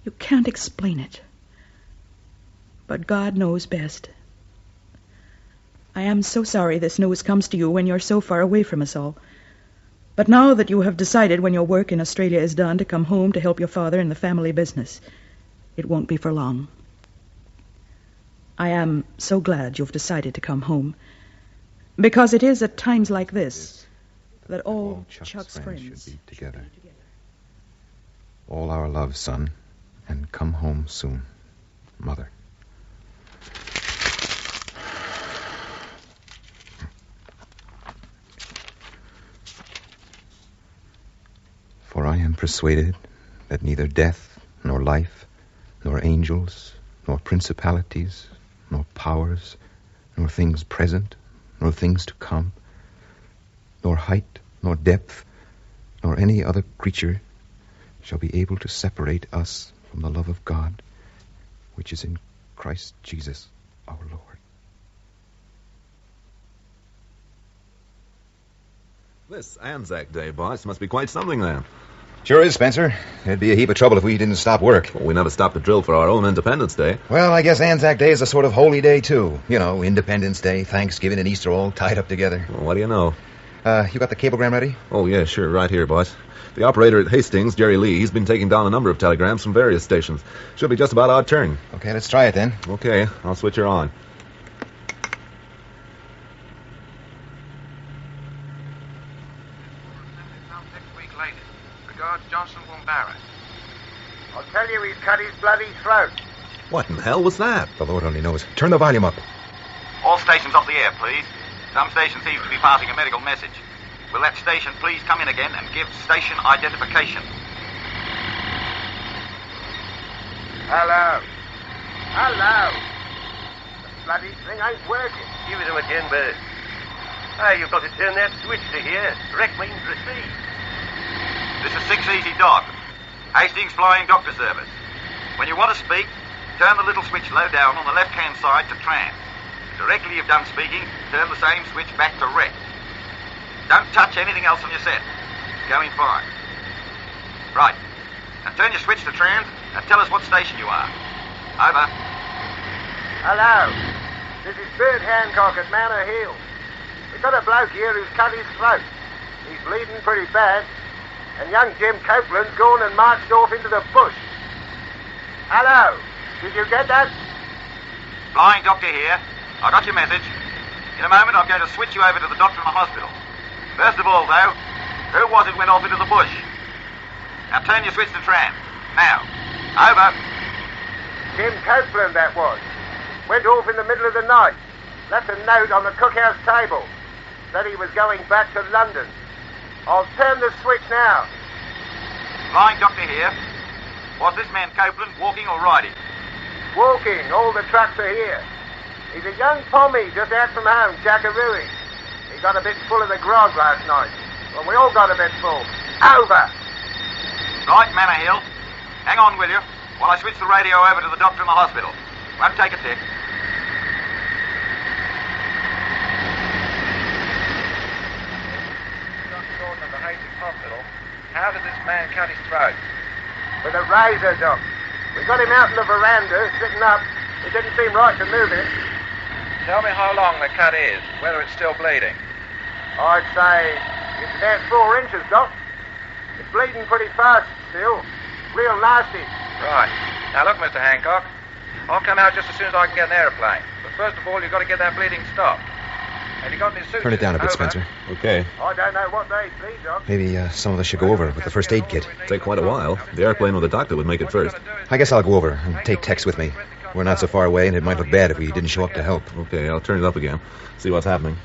You can't explain it. But God knows best. I am so sorry this news comes to you when you're so far away from us all. But now that you have decided when your work in Australia is done to come home to help your father in the family business, it won't be for long. I am so glad you've decided to come home, because it is at times like this that all Chuck's friends should be together. All our love, son, and come home soon, Mother. For I am persuaded that neither death, nor life, nor angels, nor principalities, nor powers, nor things present, nor things to come, nor height, nor depth, nor any other creature shall be able to separate us from the love of God, which is in Christ Jesus our Lord. This Anzac Day, boss, must be quite something then. Sure is, Spencer. It'd be a heap of trouble if we didn't stop work. Well, we never stopped to drill for our own Independence Day. Well, I guess Anzac Day is a sort of holy day, too. You know, Independence Day, Thanksgiving, and Easter all tied up together. Well, what do you know? You got the cablegram ready? Oh, yeah, sure, right here, boss. The operator at Hastings, Jerry Lee, he's been taking down a number of telegrams from various stations. Should be just about our turn. Okay, let's try it then. Okay, I'll switch her on. Johnson Wombara. I'll tell you, he's cut his bloody throat. What in hell was that? The Lord only knows. Turn the volume up. All stations off the air, please. Some station seems to be passing a medical message. Will that station please come in again and give station identification? Hello. Hello. The bloody thing ain't working. Give it him again, Bert. Hey, you've got to turn that switch to hear. Rec means receive. This is 6 Easy Dog. Hastings Flying Doctor Service. When you want to speak, turn the little switch low down on the left-hand side to trans. Directly you've done speaking, turn the same switch back to rec. Don't touch anything else on your set. Going fine. Right. Now turn your switch to trans and tell us what station you are. Over. Hello. This is Bert Hancock at Manor Hill. We've got a bloke here who's cut his throat. He's bleeding pretty bad. And young Jim Copeland's gone and marched off into the bush. Hello. Did you get that? Flying Doctor here. I got your message. In a moment, I'm going to switch you over to the doctor in the hospital. First of all, though, who was it went off into the bush? Now turn your switch to trans. Now. Over. Jim Copeland, that was. Went off in the middle of the night. Left a note on the cookhouse table. Said he was going back to London. I'll turn the switch now. Flying Doctor here. Was this man Copeland walking or riding? Walking. All the trucks are here. He's a young pommy just out from home, Jackarooey. He got a bit full of the grog last night. Well, we all got a bit full. Over. Right, Manor Hill. Hang on, will you, while I switch the radio over to the doctor in the hospital. Won't take a tick. At the Hastings Hospital. How did this man cut his throat? With a razor, Doc. We got him out in the veranda, sitting up. It didn't seem right to move him. Tell me how long the cut is, whether it's still bleeding. I'd say it's about 4 inches, Doc. It's bleeding pretty fast still. Real nasty. Right. Now look, Mr. Hancock. I'll come out just as soon as I can get an aeroplane. But first of all, you've got to get that bleeding stopped. Have you got any suits? Turn it down a bit, Over. Spencer. Okay. I don't know what they see, Doc. Maybe some of us should go over with the first aid kit. Take quite a while. The airplane with the doctor would make it first. I guess I'll go over and take Tex with me. We're not so far away, and it might look bad if we didn't show up to help. Okay, I'll turn it up again. See what's happening.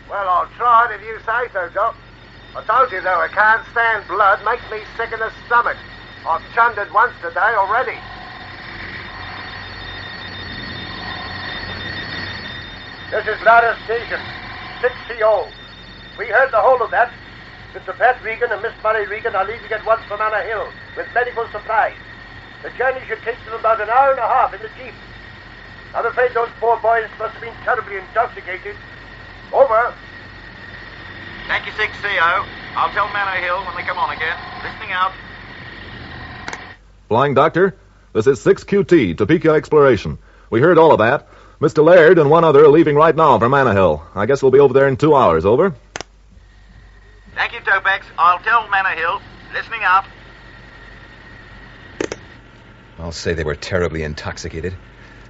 Well, I'll try it if you say so, Doc. I told you, though, I can't stand blood. Makes me sick in the stomach. I've chunned it once today already. This is Ladder Station, 6CO. We heard the whole of that. Mr. Pat Regan and Miss Murray Regan are leaving at once for Manor Hill with medical supplies. The journey should take them about an hour and a half in the jeep. I'm afraid those poor boys must have been terribly intoxicated. Over. Thank you, 6CO. I'll tell Manor Hill when they come on again. Listening out. Flying Doctor, this is 6QT, Topeka Exploration. We heard all of that. Mr. Laird and one other are leaving right now for Manor Hill. I guess we'll be over there in 2 hours. Over. Thank you, Topex. I'll tell Manor Hill. Listening out. I'll say they were terribly intoxicated.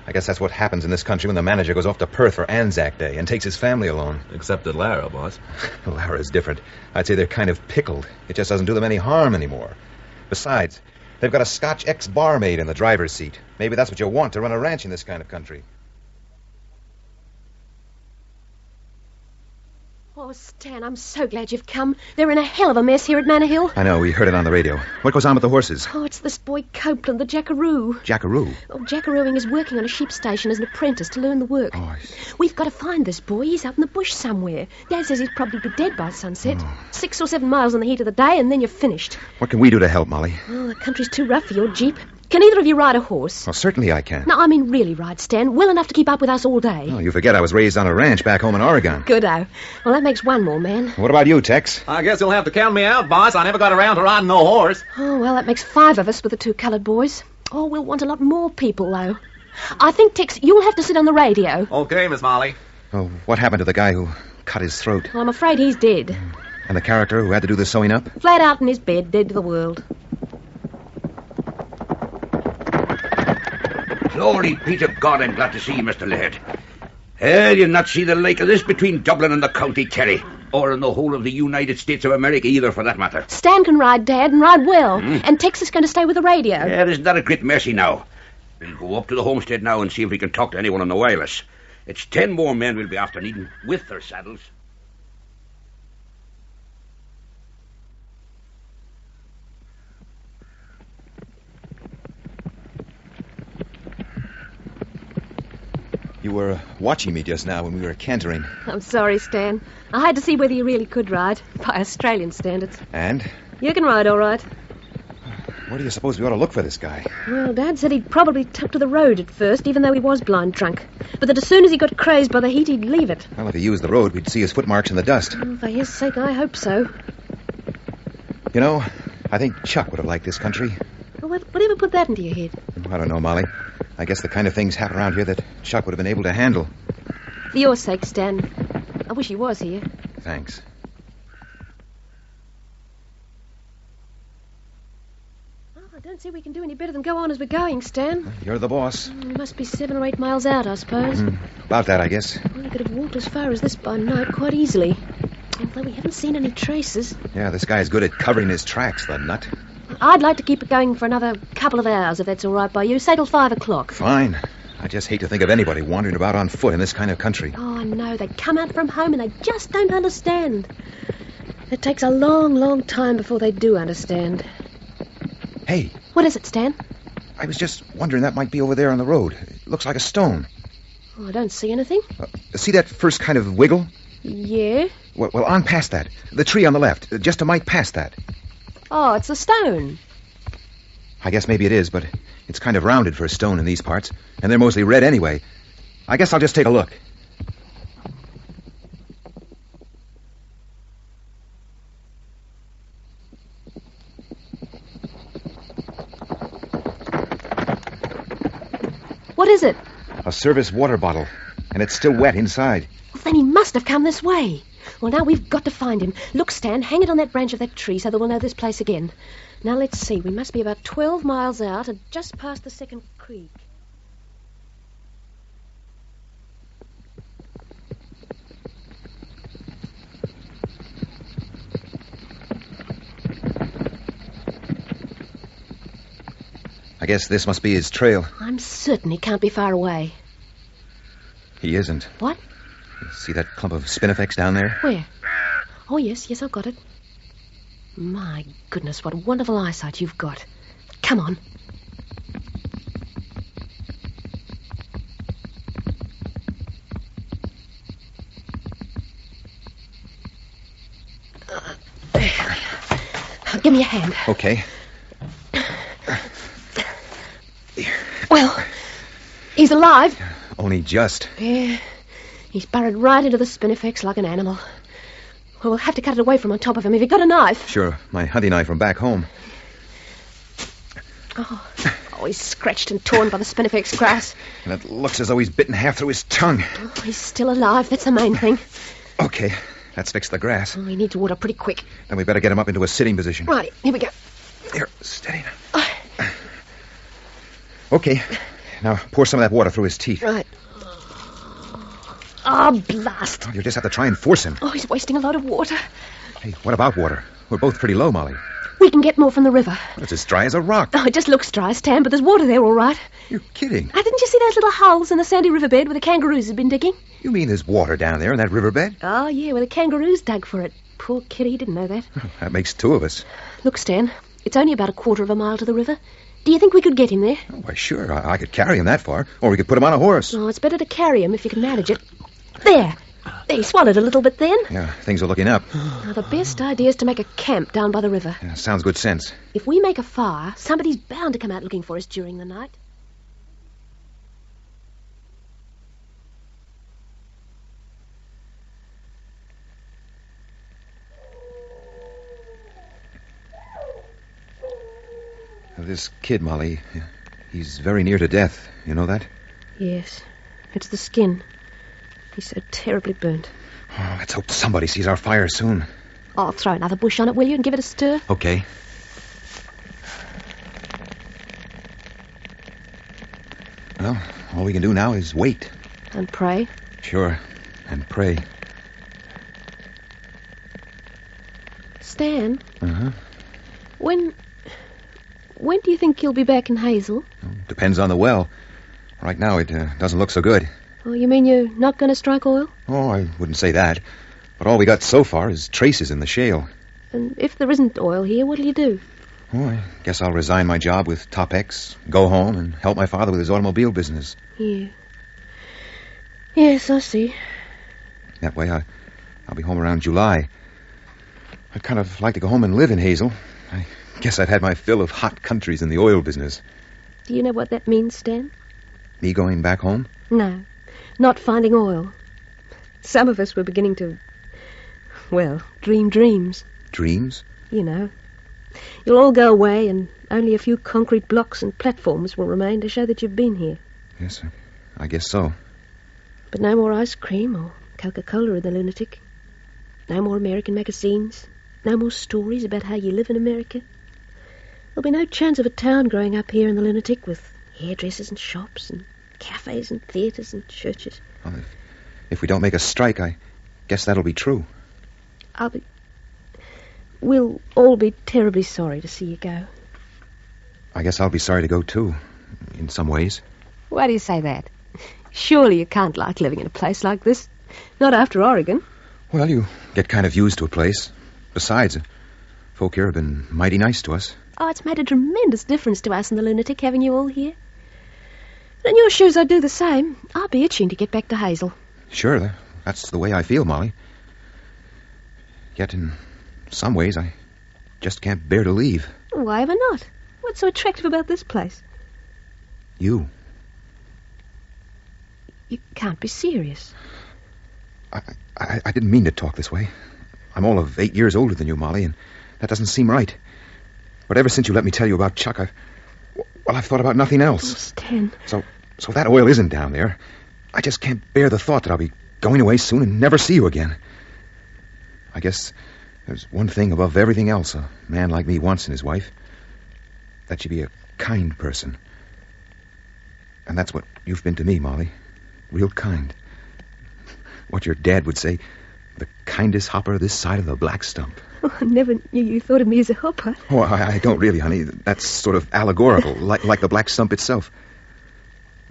I guess that's what happens in this country when the manager goes off to Perth for Anzac Day and takes his family along. Except at Lara, boss. Lara's different. I'd say they're kind of pickled. It just doesn't do them any harm anymore. Besides, they've got a Scotch ex-barmaid in the driver's seat. Maybe that's what you want to run a ranch in this kind of country. Oh, Stan, I'm so glad you've come. They're in a hell of a mess here at Manor Hill. I know, we heard it on the radio. What goes on with the horses? Oh, it's this boy Copeland, the jackaroo. Jackaroo? Oh, jackarooing is working on a sheep station as an apprentice to learn the work. Oh, We've got to find this boy. He's out in the bush somewhere. Dad says he'd probably be dead by sunset. 6 or 7 miles in the heat of the day, and then you're finished. What can we do to help, Molly? Oh, the country's too rough for your jeep. Can either of you ride a horse? Well, certainly I can. No, I mean really ride, Stan. Well enough to keep up with us all day. Oh, you forget I was raised on a ranch back home in Oregon. Good-o. Well, that makes one more man. What about you, Tex? I guess you'll have to count me out, boss. I never got around to riding no horse. Oh, well, that makes 5 of us with the 2 coloured boys. Oh, we'll want a lot more people, though. I think, Tex, you'll have to sit on the radio. Okay, Miss Molly. Oh, what happened to the guy who cut his throat? Well, I'm afraid he's dead. And the character who had to do the sewing up? Flat out in his bed, dead to the world. Glory be to God, I'm glad to see you, Mr. Laird. Hell, you'll not see the like of this between Dublin and the County Kerry, or in the whole of the United States of America either, for that matter. Stan can ride, Dad, and ride well. And Tex is going to stay with the radio. Yeah, isn't that a great mercy now? We'll go up to the homestead now and see if we can talk to anyone on the wireless. It's 10 more men we'll be after needing with their saddles. You were watching me just now when we were cantering. I'm sorry, Stan. I had to see whether you really could ride, by Australian standards. And? You can ride all right. Where do you suppose we ought to look for this guy? Well, Dad said he'd probably took to the road at first, even though he was blind drunk. But that as soon as he got crazed by the heat, he'd leave it. Well, if he used the road, we'd see his footmarks in the dust. Oh, for his sake, I hope so. You know, I think Chuck would have liked this country. Well, whatever put that into your head? I don't know, Molly. I guess the kind of things happen around here that Chuck would have been able to handle. For your sake, Stan. I wish he was here. Thanks. Oh, I don't see we can do any better than go on as we're going, Stan. You're the boss. We must be 7 or 8 miles out, I suppose. About that, I guess. Well, you could have walked as far as this by night quite easily. Although we haven't seen any traces. Yeah, this guy's good at covering his tracks, the nut. I'd like to keep it going for another couple of hours, if that's all right by you. Say till 5 o'clock. Fine. I just hate to think of anybody wandering about on foot in this kind of country. Oh, I know. They come out from home and they just don't understand. It takes a long, long time before they do understand. Hey. What is it, Stan? I was just wondering, that might be over there on the road. It looks like a stone. Oh, I don't see anything. See that first kind of wiggle? Yeah? Well, on past that. The tree on the left. Just a mite past that. Oh, it's a stone. I guess maybe it is, but it's kind of rounded for a stone in these parts. And they're mostly red anyway. I guess I'll just take a look. What is it? A service water bottle. And it's still wet inside. Well, then he must have come this way. Well, now we've got to find him. Look, Stan, hang it on that branch of that tree so that we'll know this place again. Now, let's see. We must be about 12 miles out and just past the second creek. I guess this must be his trail. I'm certain he can't be far away. He isn't. What? See that clump of spinifex down there? Where? Oh, yes, I've got it. My goodness, what wonderful eyesight you've got. Come on. Give me a hand. Okay. Well, he's alive. Only just. Yeah, he's burrowed right into the spinifex like an animal. Well, we'll have to cut it away from on top of him. Have you got a knife? Sure, my hunting knife from back home. Oh, he's scratched and torn by the spinifex grass. And it looks as though he's bitten half through his tongue. Oh, he's still alive. That's the main thing. Okay, let's fix the grass. Oh, he needs water pretty quick. Then we better get him up into a sitting position. Right, here we go. Here, steady now. Okay, now pour some of that water through his teeth. Right. Oh, blast. Oh, you just have to try and force him. Oh, he's wasting a lot of water. Hey, what about water? We're both pretty low, Molly. We can get more from the river. It's as dry as a rock. Oh, it just looks dry, Stan, but there's water there, all right. You're kidding. Didn't you see those little holes in the sandy riverbed where the kangaroos had been digging? You mean there's water down there in that riverbed? Oh, yeah, where the kangaroos dug for it. Poor kitty, didn't know that. That makes two of us. Look, Stan, it's only about a quarter of a mile to the river. Do you think we could get him there? Oh, why, sure. I could carry him that far. Or we could put him on a horse. Oh, it's better to carry him if you can manage it. There. He swallowed a little bit then. Yeah, things are looking up. Now, the best idea is to make a camp down by the river. Yeah, sounds good sense. If we make a fire, somebody's bound to come out looking for us during the night. This kid, Molly, he's very near to death. You know that? Yes. It's the skin. He's so terribly burnt. Oh, let's hope somebody sees our fire soon. I'll throw another bush on it, will you, and give it a stir? Okay. Well, all we can do now is wait. And pray? Sure, and pray. Stan? Uh-huh. When do you think you'll be back in Hazel? Depends on the well. Right now, it doesn't look so good. Oh, you mean you're not going to strike oil? Oh, I wouldn't say that. But all we got so far is traces in the shale. And if there isn't oil here, what'll you do? Oh, I guess I'll resign my job with Top X, go home, and help my father with his automobile business. Yeah. Yes, I see. That way, I'll be home around July. I'd kind of like to go home and live in Hazel. I guess I've had my fill of hot countries in the oil business. Do you know what that means, Stan? Me going back home? No, not finding oil. Some of us were beginning to, dream dreams. Dreams? You know. You'll all go away and only a few concrete blocks and platforms will remain to show that you've been here. Yes, I guess so. But no more ice cream or Coca-Cola in the lunatic. No more American magazines. No more stories about how you live in America. There'll be no chance of a town growing up here in the lunatic with hairdressers and shops and cafes and theatres and churches. Well, if we don't make a strike, I guess that'll be true. We'll all be terribly sorry to see you go. I guess I'll be sorry to go, too, in some ways. Why do you say that? Surely you can't like living in a place like this. Not after Oregon. Well, you get kind of used to a place. Besides, folk here have been mighty nice to us. Oh, it's made a tremendous difference to us in the lunatic having you all here. And in your shoes, I'd do the same. I'll be itching to get back to Hazel. Sure, that's the way I feel, Molly. Yet in some ways, I just can't bear to leave. Why ever not? What's so attractive about this place? You. You can't be serious. I didn't mean to talk this way. I'm all of 8 years older than you, Molly, and that doesn't seem right. But ever since you let me tell you about Chuck, I've thought about nothing else. Oh, Stan. So that oil isn't down there. I just can't bear the thought that I'll be going away soon and never see you again. I guess there's one thing above everything else a man like me wants in his wife. That you be a kind person. And that's what you've been to me, Molly. Real kind. What your dad would say, the kindest hopper this side of the Black Stump. Oh, I never knew you thought of me as a hopper. Oh, I don't really, honey. That's sort of allegorical, like the black stump itself.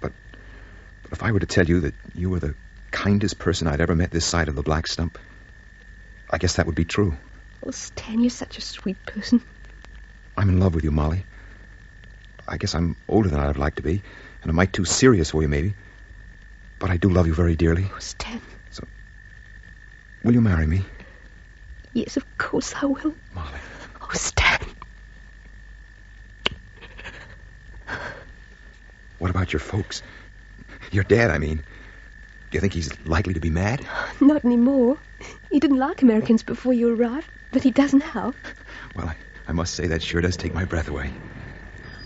But if I were to tell you that you were the kindest person I'd ever met this side of the black stump, I guess that would be true. Oh, Stan, you're such a sweet person. I'm in love with you, Molly. I guess I'm older than I'd like to be, and a mite too serious for you, maybe. But I do love you very dearly. Oh, Stan. So, will you marry me? Yes, of course I will. Molly. Oh, Stan. What about your folks? Your dad, I mean. Do you think he's likely to be mad? Not anymore. He didn't like Americans before you arrived, but he does now. Well, I must say that sure does take my breath away.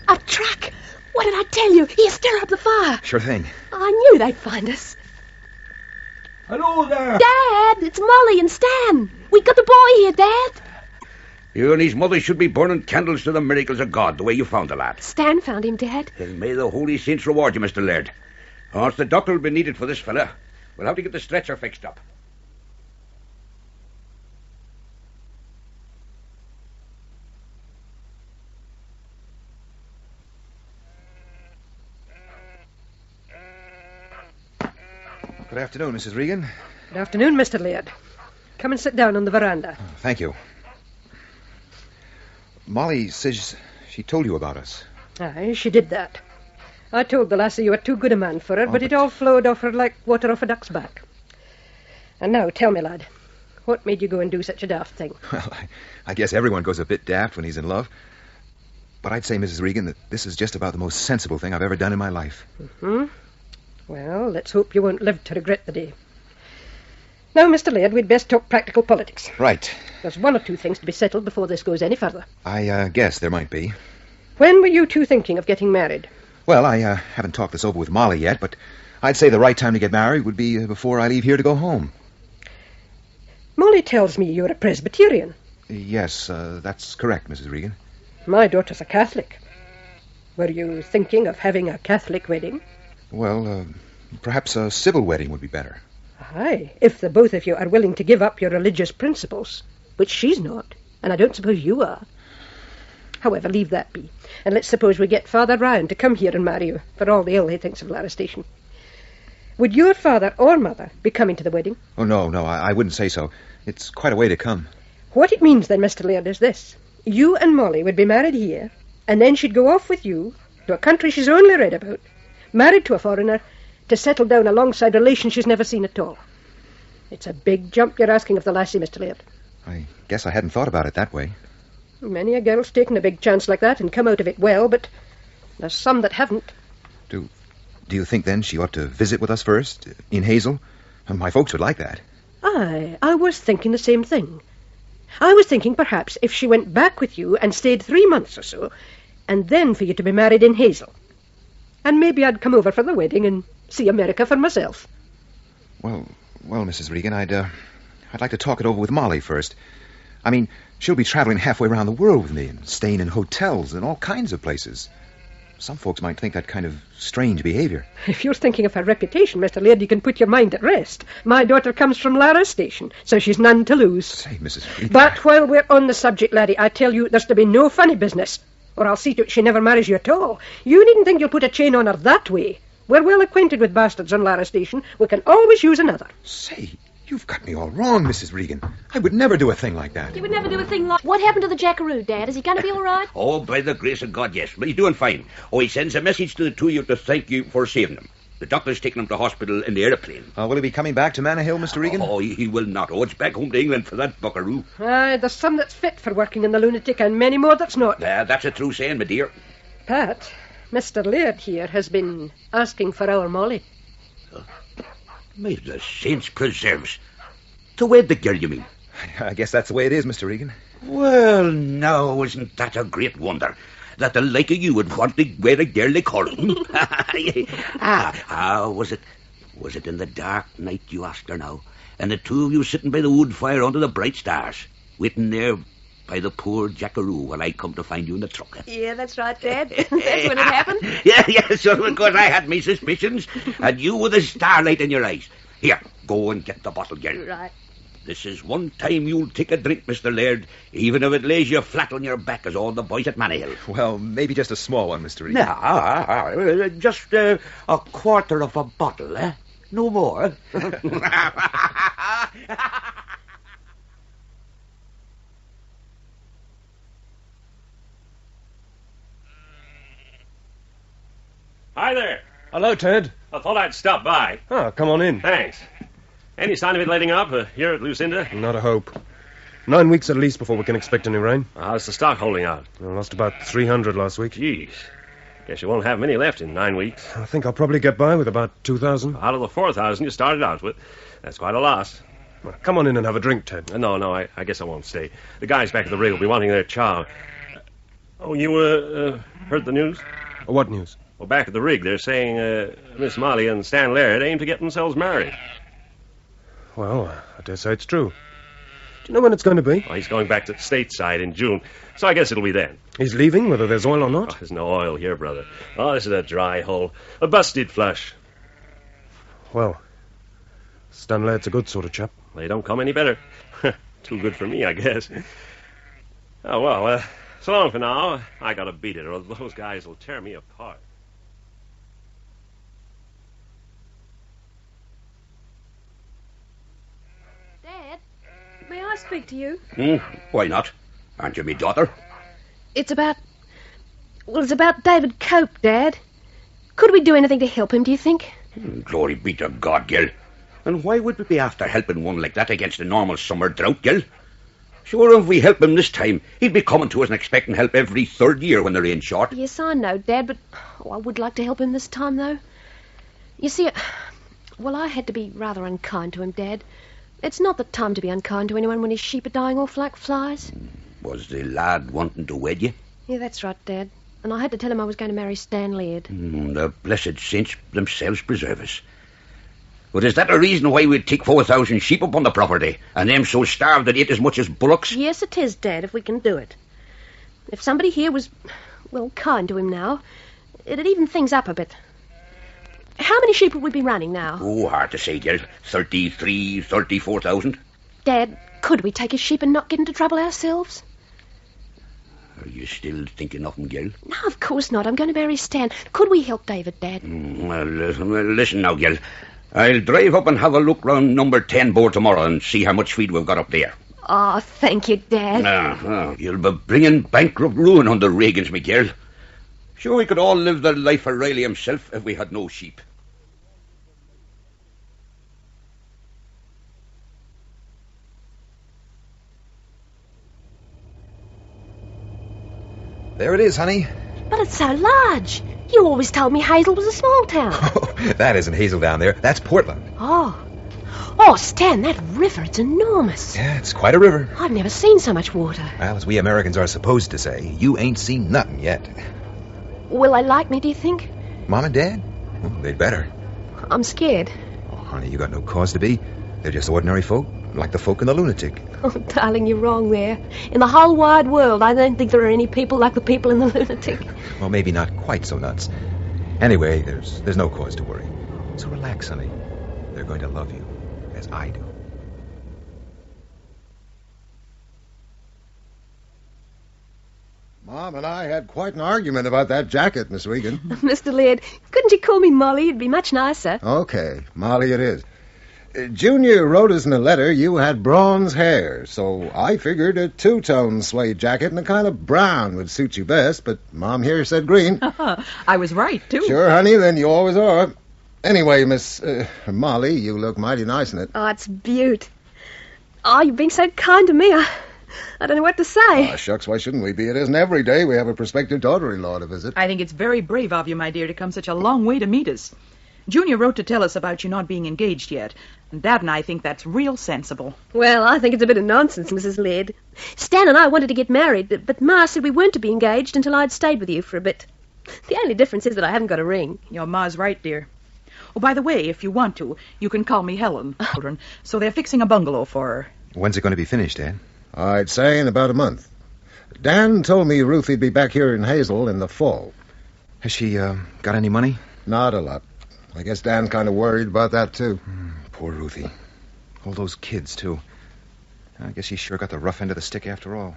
A truck! What did I tell you? Here, stir up the fire. Sure thing. I knew they'd find us. Hello there. Dad, it's Molly and Stan. We got the boy here, Dad. You and his mother should be burning candles to the miracles of God, the way you found the lad. Stan found him, Dad. And may the holy saints reward you, Mr. Laird. Or else the doctor will be needed for this fella. We'll have to get the stretcher fixed up. Good afternoon, Mrs. Regan. Good afternoon, Mr. Laird. Come and sit down on the veranda. Oh, thank you. Molly says she told you about us. Aye, she did that. I told the lassie you were too good a man for her, but it all flowed off her like water off a duck's back. And now, tell me, lad, what made you go and do such a daft thing? Well, I guess everyone goes a bit daft when he's in love. But I'd say, Mrs. Regan, that this is just about the most sensible thing I've ever done in my life. Mm-hmm. Well, let's hope you won't live to regret the day. Now, Mr. Laird, we'd best talk practical politics. Right. There's one or two things to be settled before this goes any further. I guess there might be. When were you two thinking of getting married? Well, I haven't talked this over with Molly yet, but I'd say the right time to get married would be before I leave here to go home. Molly tells me you're a Presbyterian. Yes, that's correct, Mrs. Regan. My daughter's a Catholic. Were you thinking of having a Catholic wedding? Well, perhaps a civil wedding would be better. Aye, if the both of you are willing to give up your religious principles, which she's not, and I don't suppose you are. However, leave that be, and let's suppose we get Father Ryan to come here and marry you, for all the ill he thinks of Lara Station. Would your father or mother be coming to the wedding? Oh, no, I wouldn't say so. It's quite a way to come. What it means then, Mr. Laird, is this. You and Molly would be married here, and then she'd go off with you to a country she's only read about, married to a foreigner, to settle down alongside relations she's never seen at all. It's a big jump you're asking of the lassie, Mr. Laird. I guess I hadn't thought about it that way. Many a girl's taken a big chance like that and come out of it well, but there's some that haven't. Do you think, then, she ought to visit with us first, in Hazel? My folks would like that. Aye, I was thinking the same thing. I was thinking perhaps if she went back with you and stayed 3 months or so, and then for you to be married in Hazel. And maybe I'd come over for the wedding and see America for myself. Well, Mrs. Regan, I'd like to talk it over with Molly first. I mean, she'll be traveling halfway around the world with me and staying in hotels and all kinds of places. Some folks might think that kind of strange behavior. If you're thinking of her reputation, Mr. Laird, you can put your mind at rest. My daughter comes from Lara Station, so she's none to lose. Say, Mrs. Regan... But while we're on the subject, laddie, I tell you there's to be no funny business, or I'll see to it she never marries you at all. You needn't think you'll put a chain on her that way. We're well acquainted with bastards on Lara Station. We can always use another. Say, you've got me all wrong, Mrs. Regan. I would never do a thing like that. You would never do a thing like... What happened to the jackaroo, Dad? Is he going to be all right? Oh, by the grace of God, yes. But he's doing fine. Oh, he sends a message to the two of you to thank you for saving him. The doctor's taking him to hospital in the aeroplane. Will he be coming back to Manor Hill, Mr. Regan? Oh, he will not. Oh, it's back home to England for that buckaroo. Aye, there's some that's fit for working in the lunatic and many more that's not. That's a true saying, my dear. Pat, Mr. Laird here has been asking for our Molly. May the saints preserves. To wed the girl, you mean? I guess that's the way it is, Mr. Regan. Well, now, isn't that a great wonder? That the like of you would want to wed a girl they call him? Was it in the dark night you asked her now? And the two of you sitting by the wood fire under the bright stars, waiting there by the poor jackaroo while I come to find you in the truck. Yeah, that's right, Dad. That's when it happened. Yeah, so of course I had me suspicions, and you with a starlight in your eyes. Here, go and get the bottle, girl. Right. This is one time you'll take a drink, Mr. Laird, even if it lays you flat on your back as all the boys at Mannahill. Well, maybe just a small one, Mr. Reed. Nah, just a quarter of a bottle, eh? No more. Hi there. Hello, Ted. I thought I'd stop by. Oh, come on in. Thanks. Any sign of it letting up here at Lucinda? Not a hope. 9 weeks at least before we can expect any rain. How's the stock holding out? I lost about 300 last week. Jeez. Guess you won't have many left in 9 weeks. I think I'll probably get by with about 2,000. Out of the 4,000 you started out with. That's quite a loss. Well, come on in and have a drink, Ted. No, I guess I won't stay. The guys back at the rig will be wanting their chow. Oh, you, heard the news? What news? Well, back at the rig, they're saying Miss Molly and Stan Laird aim to get themselves married. Well, I dare say it's true. Do you know when it's going to be? Well, he's going back to stateside in June, so I guess it'll be then. He's leaving, whether there's oil or not? Oh, there's no oil here, brother. Oh, this is a dry hole. A busted flush. Well, Stan Laird's a good sort of chap. They don't come any better. Too good for me, I guess. Oh, well, so long for now. I gotta beat it, or those guys will tear me apart. Dad, may I speak to you? Why not? Aren't you me daughter? It's about David Cope, Dad. Could we do anything to help him, do you think? Glory be to God, Gil. And why would we be after helping one like that against the normal summer drought, Gil? Sure, if we help him this time, he'd be coming to us and expecting help every third year when the rain's short. Yes, I know, Dad, but I would like to help him this time, though. You see, I had to be rather unkind to him, Dad. It's not the time to be unkind to anyone when his sheep are dying off like flies. Was the lad wanting to wed you? Yeah, that's right, Dad. And I had to tell him I was going to marry Stan Laird. The blessed saints themselves preserve us. But is that the reason why we'd take 4,000 sheep up on the property, and them so starved they'd eat as much as bullocks? Yes, it is, Dad, if we can do it. If somebody here was, kind to him now, it'd even things up a bit. How many sheep would we be running now? Oh, hard to say, Gil. 33, 34,000. Dad, could we take his sheep and not get into trouble ourselves? Are you still thinking of him, Gil? No, of course not. I'm going to marry Stan. Could we help David, Dad? Well, listen now, Gil. I'll drive up and have a look round number 10 board tomorrow and see how much feed we've got up there. Oh, thank you, Dad. You'll be bringing bankrupt ruin on the Reagans, me girl. Sure, we could all live the life of Riley himself if we had no sheep. There it is, honey. But it's so large. You always told me Hazel was a small town. That isn't Hazel down there. That's Portland. Oh, Stan, that river, it's enormous. Yeah, it's quite a river. I've never seen so much water. Well, as we Americans are supposed to say, you ain't seen nothing yet. Will they like me, do you think? Mom and Dad? Well, they'd better. I'm scared. Oh, honey, you got no cause to be. They're just ordinary folk, like the folk in the lunatic. Oh, darling, you're wrong there. In the whole wide world, I don't think there are any people like the people in the lunatic. Well, maybe not quite so nuts. Anyway, there's no cause to worry. So relax, honey. They're going to love you, as I do. Mom and I had quite an argument about that jacket, Miss Regan. Mr. Laird, couldn't you call me Molly? It'd be much nicer. Okay, Molly it is. Junior wrote us in a letter you had bronze hair, so I figured a two-tone suede jacket and a kind of brown would suit you best, but Mom here said green. I was right, too. Sure, honey, then you always are. Anyway, Miss Molly, you look mighty nice in it. Oh, it's beaut. Oh, you've been so kind to me. I don't know what to say. Oh, shucks, why shouldn't we be? It isn't every day we have a prospective daughter-in-law to visit. I think it's very brave of you, my dear, to come such a long way to meet us. Junior wrote to tell us about you not being engaged yet, and Dad and I think that's real sensible. Well, I think it's a bit of nonsense, Mrs. Laird. Stan and I wanted to get married, but Ma said we weren't to be engaged until I'd stayed with you for a bit. The only difference is that I haven't got a ring. Your Ma's right, dear. Oh, by the way, if you want to, you can call me Helen, children. So they're fixing a bungalow for her. When's it going to be finished, Dad? I'd say in about a month. Dan told me Ruthie'd be back here in Hazel in the fall. Has she got any money? Not a lot. I guess Dan's kind of worried about that, too. Poor Ruthie. All those kids, too. I guess he sure got the rough end of the stick after all.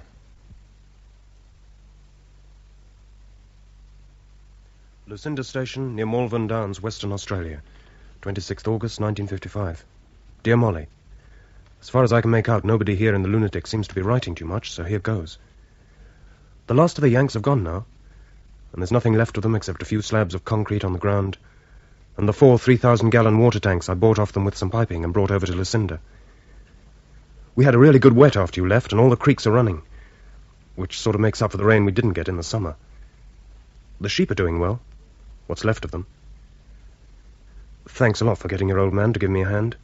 Lucinda Station, near Malvern Downs, Western Australia. 26th August, 1955. Dear Molly, as far as I can make out, nobody here in the lunatic seems to be writing too much, so here goes. The last of the Yanks have gone now, and there's nothing left of them except a few slabs of concrete on the ground, and the 4 3,000-gallon water tanks I bought off them with some piping and brought over to Lucinda. We had a really good wet after you left, and all the creeks are running, which sort of makes up for the rain we didn't get in the summer. The sheep are doing well, what's left of them. Thanks a lot for getting your old man to give me a hand.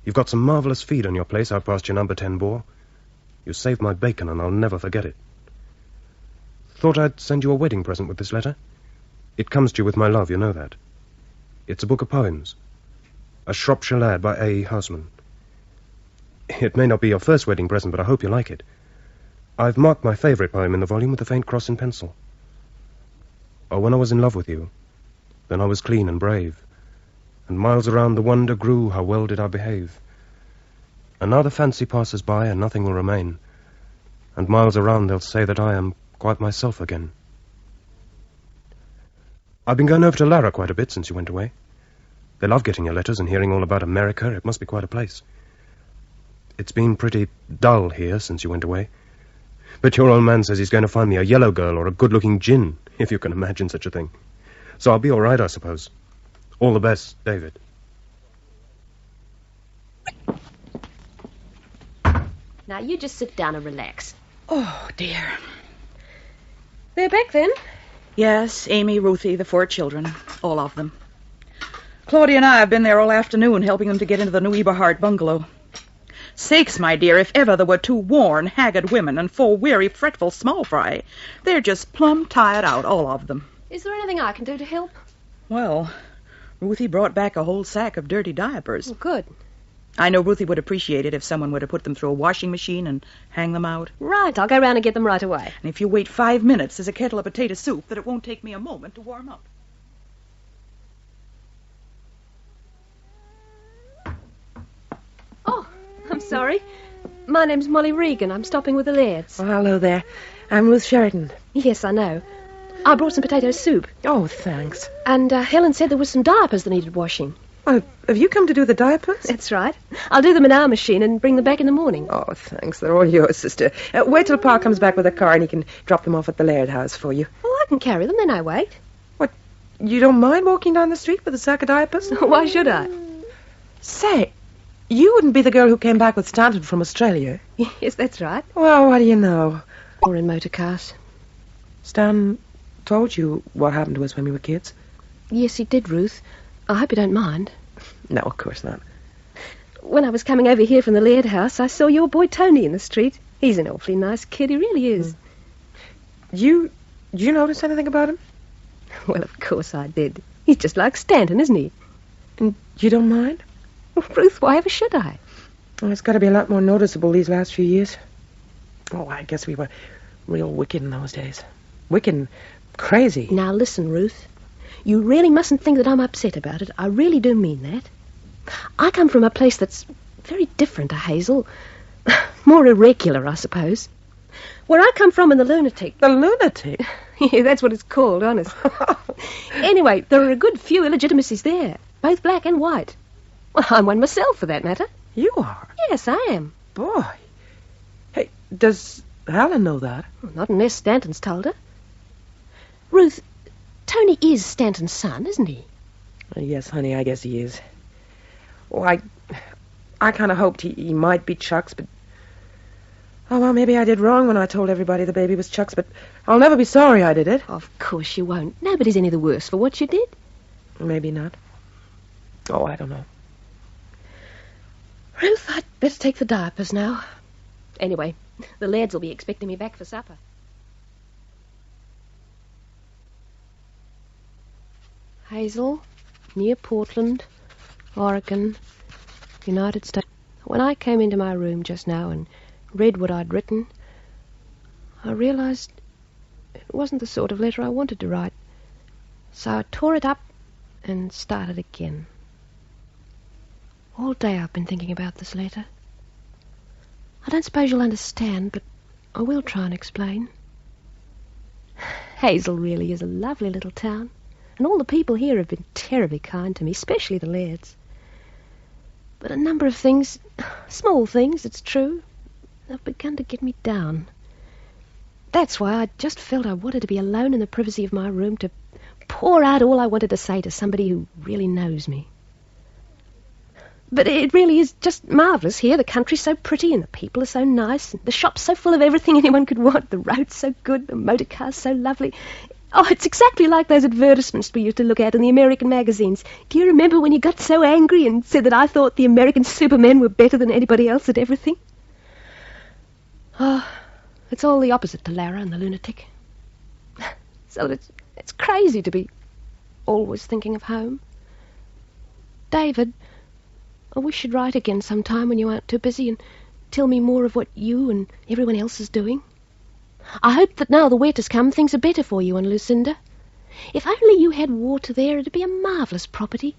You've got some marvellous feed on your place out past your number 10 bore. You saved my bacon, and I'll never forget it. Thought I'd send you a wedding present with this letter. It comes to you with my love, you know that. It's a book of poems. A Shropshire Lad by A. E. Houseman. It may not be your first wedding present, but I hope you like it. I've marked my favourite poem in the volume with a faint cross in pencil. Oh, when I was in love with you, then I was clean and brave, and miles around the wonder grew how well did I behave. And now the fancy passes by and nothing will remain, and miles around they'll say that I am quite myself again. I've been going over to Lara quite a bit since you went away. They love getting your letters and hearing all about America. It must be quite a place. It's been pretty dull here since you went away. But your old man says he's going to find me a yellow girl or a good-looking gin, if you can imagine such a thing. So I'll be all right, I suppose. All the best, David. Now, you just sit down and relax. Oh, dear. They're back, then? Yes, Amy, Ruthie, the 4 children. All of them. Claudia and I have been there all afternoon helping them to get into the new Eberhard bungalow. Sakes, my dear, if ever there were 2 worn, haggard women and 4 weary, fretful small fry, they're just plumb tired out, all of them. Is there anything I can do to help? Well, Ruthie brought back a whole sack of dirty diapers. Oh, good. I know Ruthie would appreciate it if someone were to put them through a washing machine and hang them out. Right, I'll go round and get them right away. And if you wait 5 minutes, there's a kettle of potato soup that it won't take me a moment to warm up. Oh, I'm sorry. My name's Molly Regan. I'm stopping with the Lairds. Oh, hello there. I'm Ruth Sheridan. Yes, I know. I brought some potato soup. Oh, thanks. And Helen said there was some diapers that needed washing. Well, have you come to do the diapers? That's right. I'll do them in our machine and bring them back in the morning. Oh, thanks. They're all yours, sister. Wait till Pa comes back with a car and he can drop them off at the Laird house for you. Oh, I can carry them, then I wait. What, you don't mind walking down the street with a sack of diapers? Why should I? Say, you wouldn't be the girl who came back with Stanton from Australia. Yes, that's right. Well, what do you know? Or in motor cars. Stan told you what happened to us when we were kids? Yes, he did, Ruth. I hope you don't mind. No, of course not. When I was coming over here from the Laird house, I saw your boy Tony in the street. He's an awfully nice kid, he really is. Did you notice anything about him? Well, of course I did. He's just like Stanton, isn't he? And you don't mind? Ruth, why ever should I? Oh, it's got to be a lot more noticeable these last few years. Oh, I guess we were real wicked in those days. Wicked and crazy. Now, listen, Ruth. You really mustn't think that I'm upset about it. I really do mean that. I come from a place that's very different to Hazel. More irregular, I suppose. Where I come from in the lunatic. The lunatic? Yeah, that's what it's called, honest. Anyway, there are a good few illegitimacies there, both black and white. Well, I'm one myself, for that matter. You are? Yes, I am. Boy. Hey, does Helen know that? Well, not unless Stanton's told her. Ruth, Tony is Stanton's son, isn't he? Yes, honey, I guess he is. Oh, I kind of hoped he might be Chuck's, but... Oh, well, maybe I did wrong when I told everybody the baby was Chuck's, but I'll never be sorry I did it. Of course you won't. Nobody's any the worse for what you did. Maybe not. Oh, I don't know. Ruth, I'd better take the diapers now. Anyway, the Lairds will be expecting me back for supper. Hazel, near Portland, Oregon, United States. When I came into my room just now and read what I'd written, I realized it wasn't the sort of letter I wanted to write. So I tore it up and started again. All day I've been thinking about this letter. I don't suppose you'll understand, but I will try and explain. Hazel really is a lovely little town, and all the people here have been terribly kind to me, especially the Lairds. But a number of things, small things, it's true, have begun to get me down. That's why I just felt I wanted to be alone in the privacy of my room to pour out all I wanted to say to somebody who really knows me. But it really is just marvellous here. The country's so pretty and the people are so nice and the shop's so full of everything anyone could want. The road's so good, the motor car's so lovely. Oh, it's exactly like those advertisements we used to look at in the American magazines. Do you remember when you got so angry and said that I thought the American supermen were better than anybody else at everything? Oh, it's all the opposite to Lara and the lunatic. So it's crazy to be always thinking of home. David, I wish you'd write again sometime when you aren't too busy and tell me more of what you and everyone else is doing. I hope that now the wet has come, things are better for you and Lucinda. If only you had water there, it'd be a marvellous property.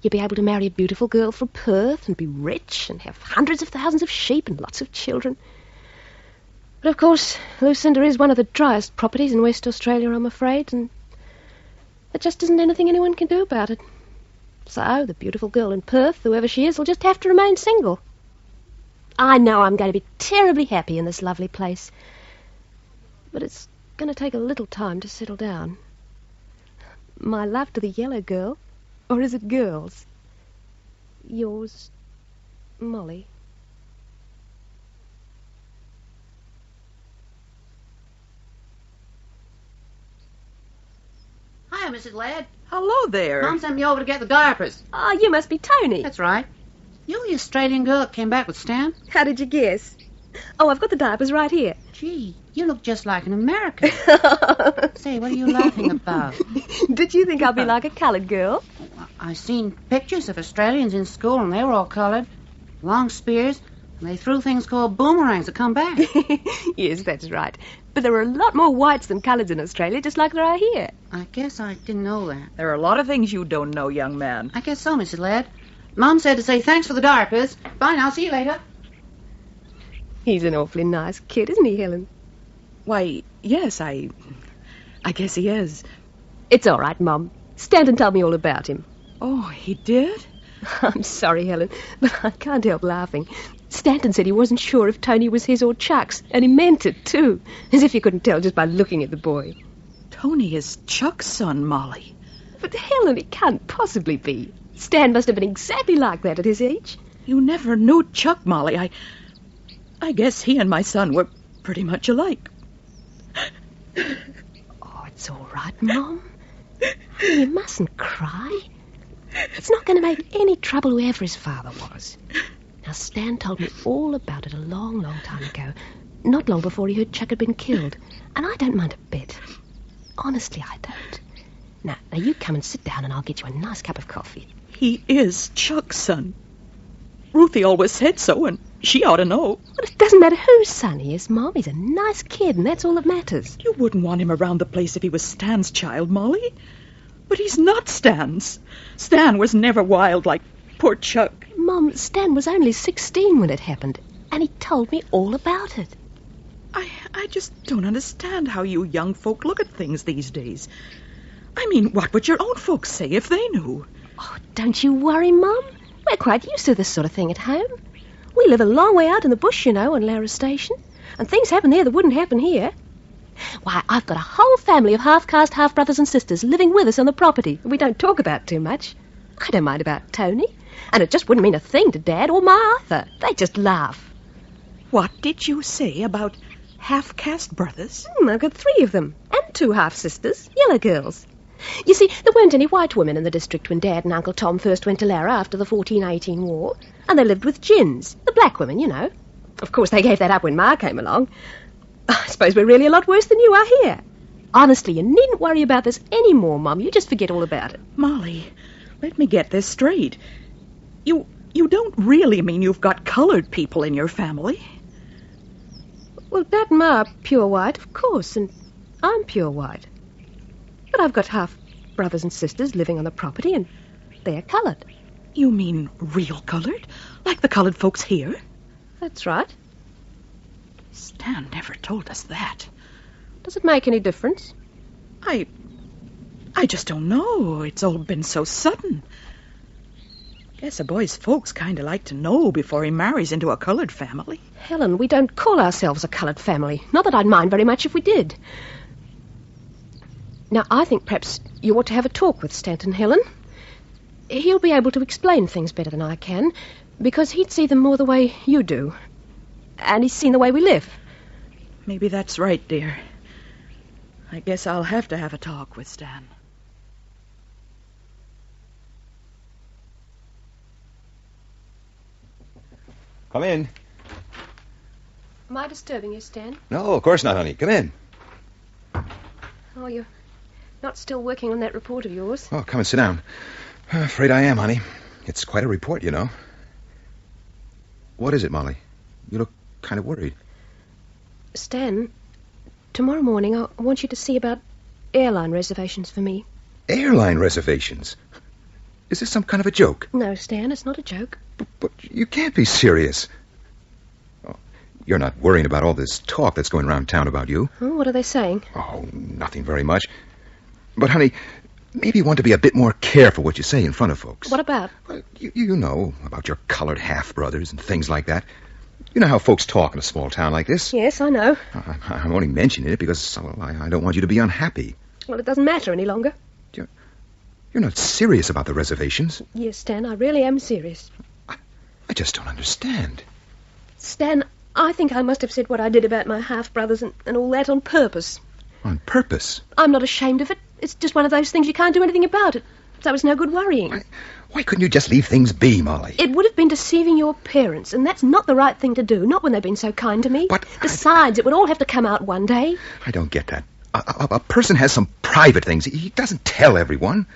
You'd be able to marry a beautiful girl from Perth and be rich and have hundreds of thousands of sheep and lots of children. But of course, Lucinda is one of the driest properties in West Australia, I'm afraid, and there just isn't anything anyone can do about it. So the beautiful girl in Perth, whoever she is, will just have to remain single. I know I'm going to be terribly happy in this lovely place, but it's going to take a little time to settle down. My love to the yellow girl, or is it girls? Yours, Molly. Hi, Mrs. Laird. Hello there. Mom sent me over to get the diapers. Oh, you must be Tony. That's right. You the Australian girl that came back with Stan? How did you guess? Oh, I've got the diapers right here. Gee, you look just like an American. Say, what are you laughing about? Did you think I'd be like a coloured girl? I seen pictures of Australians in school, and they were all coloured. Long spears, and they threw things called boomerangs that come back. Yes, that's right. But there are a lot more whites than coloureds in Australia, just like there are here. I guess I didn't know that. There are a lot of things you don't know, young man. I guess so, Mrs. Laird. Mom said to say thanks for the diapers. Bye now, see you later. He's an awfully nice kid, isn't he, Helen? Why, yes, I guess he is. It's all right, Mum. Stanton told me all about him. Oh, he did? I'm sorry, Helen, but I can't help laughing. Stanton said he wasn't sure if Tony was his or Chuck's, and he meant it, too. As if you couldn't tell just by looking at the boy. Tony is Chuck's son, Molly. But, Helen, it can't possibly be. Stan must have been exactly like that at his age. You never knew Chuck, Molly. I guess he and my son were pretty much alike. Oh, it's all right, Mom. You mustn't cry. It's not going to make any trouble whoever his father was. Now, Stan told me all about it a long, long time ago. Not long before he heard Chuck had been killed. And I don't mind a bit. Honestly, I don't. Now, you come and sit down and I'll get you a nice cup of coffee. He is Chuck's son. Ruthie always said so, and she ought to know. Well, it doesn't matter whose son he is, Mom. He's a nice kid, and that's all that matters. You wouldn't want him around the place if he was Stan's child, Molly. But he's not Stan's. Stan was never wild like poor Chuck. Mom, Stan was only 16 when it happened, and he told me all about it. I just don't understand how you young folk look at things these days. I mean, what would your own folks say if they knew? Oh, don't you worry, Mum. We're quite used to this sort of thing at home. We live a long way out in the bush, you know, on Lara Station, and things happen there that wouldn't happen here. Why, I've got a whole family of half-caste, half-brothers and sisters living with us on the property. We don't talk about it too much. I don't mind about Tony, and it just wouldn't mean a thing to Dad or Ma either. They just laugh. What did you say about half-caste brothers? I've got 3 of them, and 2 half-sisters, yellow girls. You see, there weren't any white women in the district when Dad and Uncle Tom first went to Lara after the 1418 war, and they lived with gins, the black women, you know. Of course, they gave that up when Ma came along. I suppose we're really a lot worse than you are here. Honestly, you needn't worry about this any more, Mum. You just forget all about it. Molly, let me get this straight. You don't really mean you've got colored people in your family? Well, Dad and Ma are pure white, of course, and I'm pure white. But I've got half brothers and sisters living on the property, and they're coloured. You mean real colored? Like the colored folks here? That's right. Stan never told us that. Does it make any difference? I just don't know. It's all been so sudden. Guess a boy's folks kind of like to know before he marries into a colored family. Helen, we don't call ourselves a coloured family. Not that I'd mind very much if we did. Now, I think perhaps you ought to have a talk with Stanton, Helen. He'll be able to explain things better than I can, because he'd see them more the way you do. And he's seen the way we live. Maybe that's right, dear. I guess I'll have to have a talk with Stan. Come in. Am I disturbing you, Stan? No, of course not, honey. Come in. Oh, you're not still working on that report of yours? Oh, come and sit down. Afraid I am, honey. It's quite a report, you know. What is it, Molly? You look kind of worried. Stan, tomorrow morning I want you to see about airline reservations for me. Airline reservations? Is this some kind of a joke? No, Stan, it's not a joke. But you can't be serious. Oh, you're not worrying about all this talk that's going around town about you? Oh, what are they saying? Oh, nothing very much. But, honey, maybe you want to be a bit more careful what you say in front of folks. What about? Well, you know, about your colored half-brothers and things like that. You know how folks talk in a small town like this? Yes, I know. I'm only mentioning it because I don't want you to be unhappy. Well, it doesn't matter any longer. You're not serious about the reservations? Yes, Stan, I really am serious. I just don't understand. Stan, I think I must have said what I did about my half-brothers and all that on purpose. On purpose? I'm not ashamed of it. It's just one of those things you can't do anything about it. So it's no good worrying. Why couldn't you just leave things be, Molly? It would have been deceiving your parents, and that's not the right thing to do, not when they've been so kind to me. But besides, it would all have to come out one day. I don't get that. A person has some private things. He doesn't tell everyone.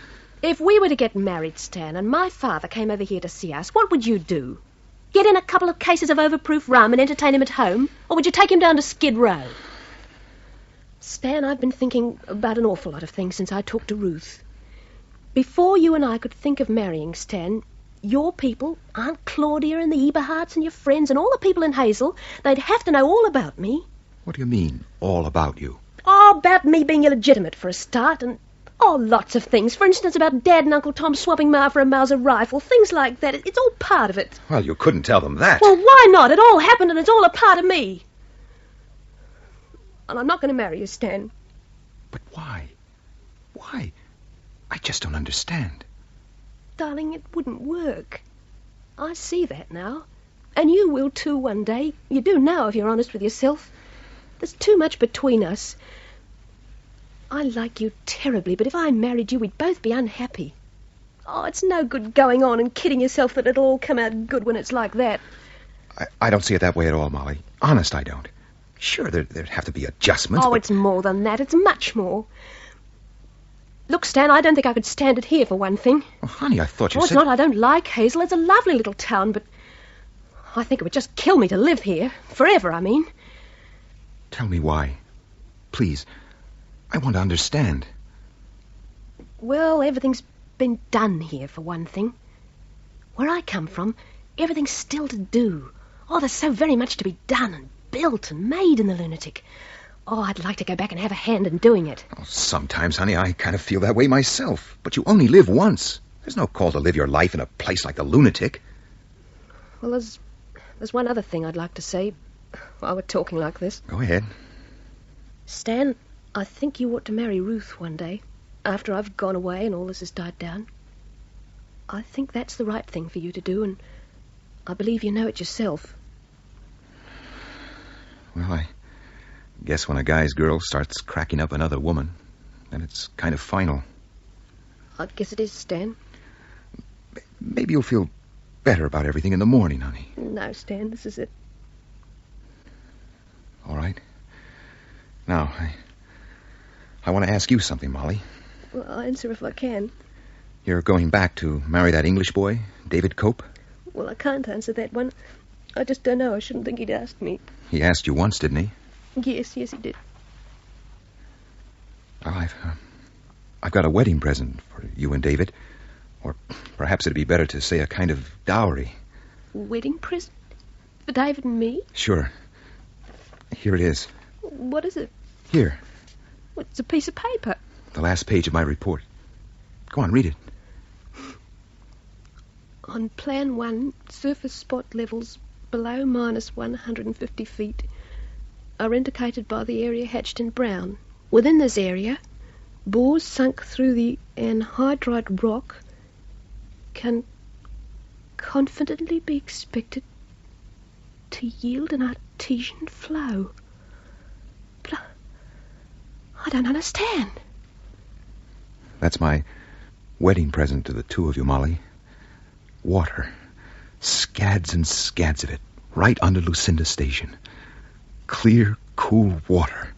If we were to get married, Stan, and my father came over here to see us, what would you do? Get in a couple of cases of overproof rum and entertain him at home? Or would you take him down to Skid Row? Stan, I've been thinking about an awful lot of things since I talked to Ruth. Before you and I could think of marrying, Stan, your people, Aunt Claudia and the Eberhards and your friends and all the people in Hazel, they'd have to know all about me. What do you mean, all about you? Oh, about me being illegitimate for a start, and lots of things. For instance, about Dad and Uncle Tom swapping Ma for a Mauser rifle, things like that. It's all part of it. Well, you couldn't tell them that. Well, why not? It all happened and it's all a part of me. And I'm not going to marry you, Stan. But why? Why? I just don't understand. Darling, it wouldn't work. I see that now. And you will too one day. You do now, if you're honest with yourself. There's too much between us. I like you terribly, but if I married you, we'd both be unhappy. Oh, it's no good going on and kidding yourself that it'll all come out good when it's like that. I don't see it that way at all, Molly. Honest, I don't. Sure, there'd have to be adjustments. Oh, but... it's more than that. It's much more. Look, Stan, I don't think I could stand it here, for one thing. Oh, honey, I thought you said... said... it's not I don't like Hazel. It's a lovely little town, but I think it would just kill me to live here. Forever, I mean. Tell me why. Please. I want to understand. Well, everything's been done here, for one thing. Where I come from, everything's still to do. Oh, there's so very much to be done and built and made in the lunatic. Oh, I'd like to go back and have a hand in doing it. Oh, sometimes, honey, I kind of feel that way myself. But you only live once. There's no call to live your life in a place like the lunatic. Well, there's one other thing I'd like to say while we're talking like this. Go ahead. Stan, I think you ought to marry Ruth one day, after I've gone away and all this has died down. I think that's the right thing for you to do, and I believe you know it yourself. Well, I guess when a guy's girl starts cracking up another woman, then it's kind of final. I guess it is, Stan. Maybe you'll feel better about everything in the morning, honey. No, Stan, this is it. All right. Now, I want to ask you something, Molly. Well, I'll answer if I can. You're going back to marry that English boy, David Cope? Well, I can't answer that one. I just don't know. I shouldn't think he'd ask me. He asked you once, didn't he? Yes, he did. Well, I've got a wedding present for you and David. Or perhaps it'd be better to say a kind of dowry. Wedding present? For David and me? Sure. Here it is. What is it? Here, It's a piece of paper. the last page of my report. Go on, read it. On Plan 1, surface spot levels below minus 150 feet are indicated by the area hatched in brown. Within this area, bores sunk through the anhydrite rock can confidently be expected to yield an artesian flow. But I don't understand. That's my wedding present to the two of you, Molly. Water. Scads and scads of it. Right under Lucinda Station. Clear, cool water.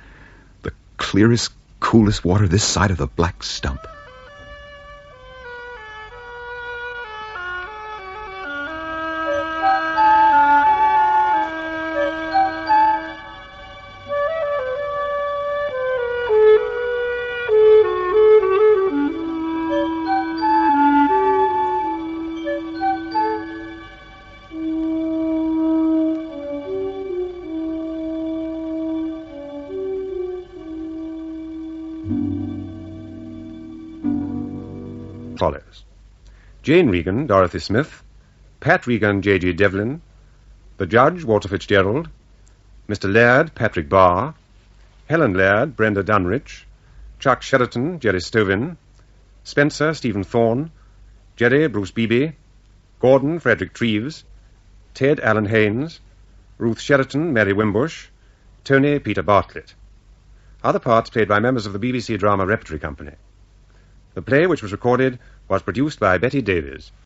The clearest, coolest water this side of the Black Stump. Follows. Jane Regan, Dorothy Smith, Pat Regan, J.G. Devlin, the Judge, Walter Fitzgerald, Mr. Laird, Patrick Barr, Helen Laird, Brenda Dunrich, Chuck Sheridan, Jerry Stovin, Spencer, Stephen Thorne, Jerry, Bruce Beebe, Gordon, Frederick Treves, Ted, Alan Haynes, Ruth Sheridan, Mary Wimbush, Tony, Peter Bartlett. Other parts played by members of the BBC Drama Repertory Company. The play, which was recorded, was produced by Betty Davies.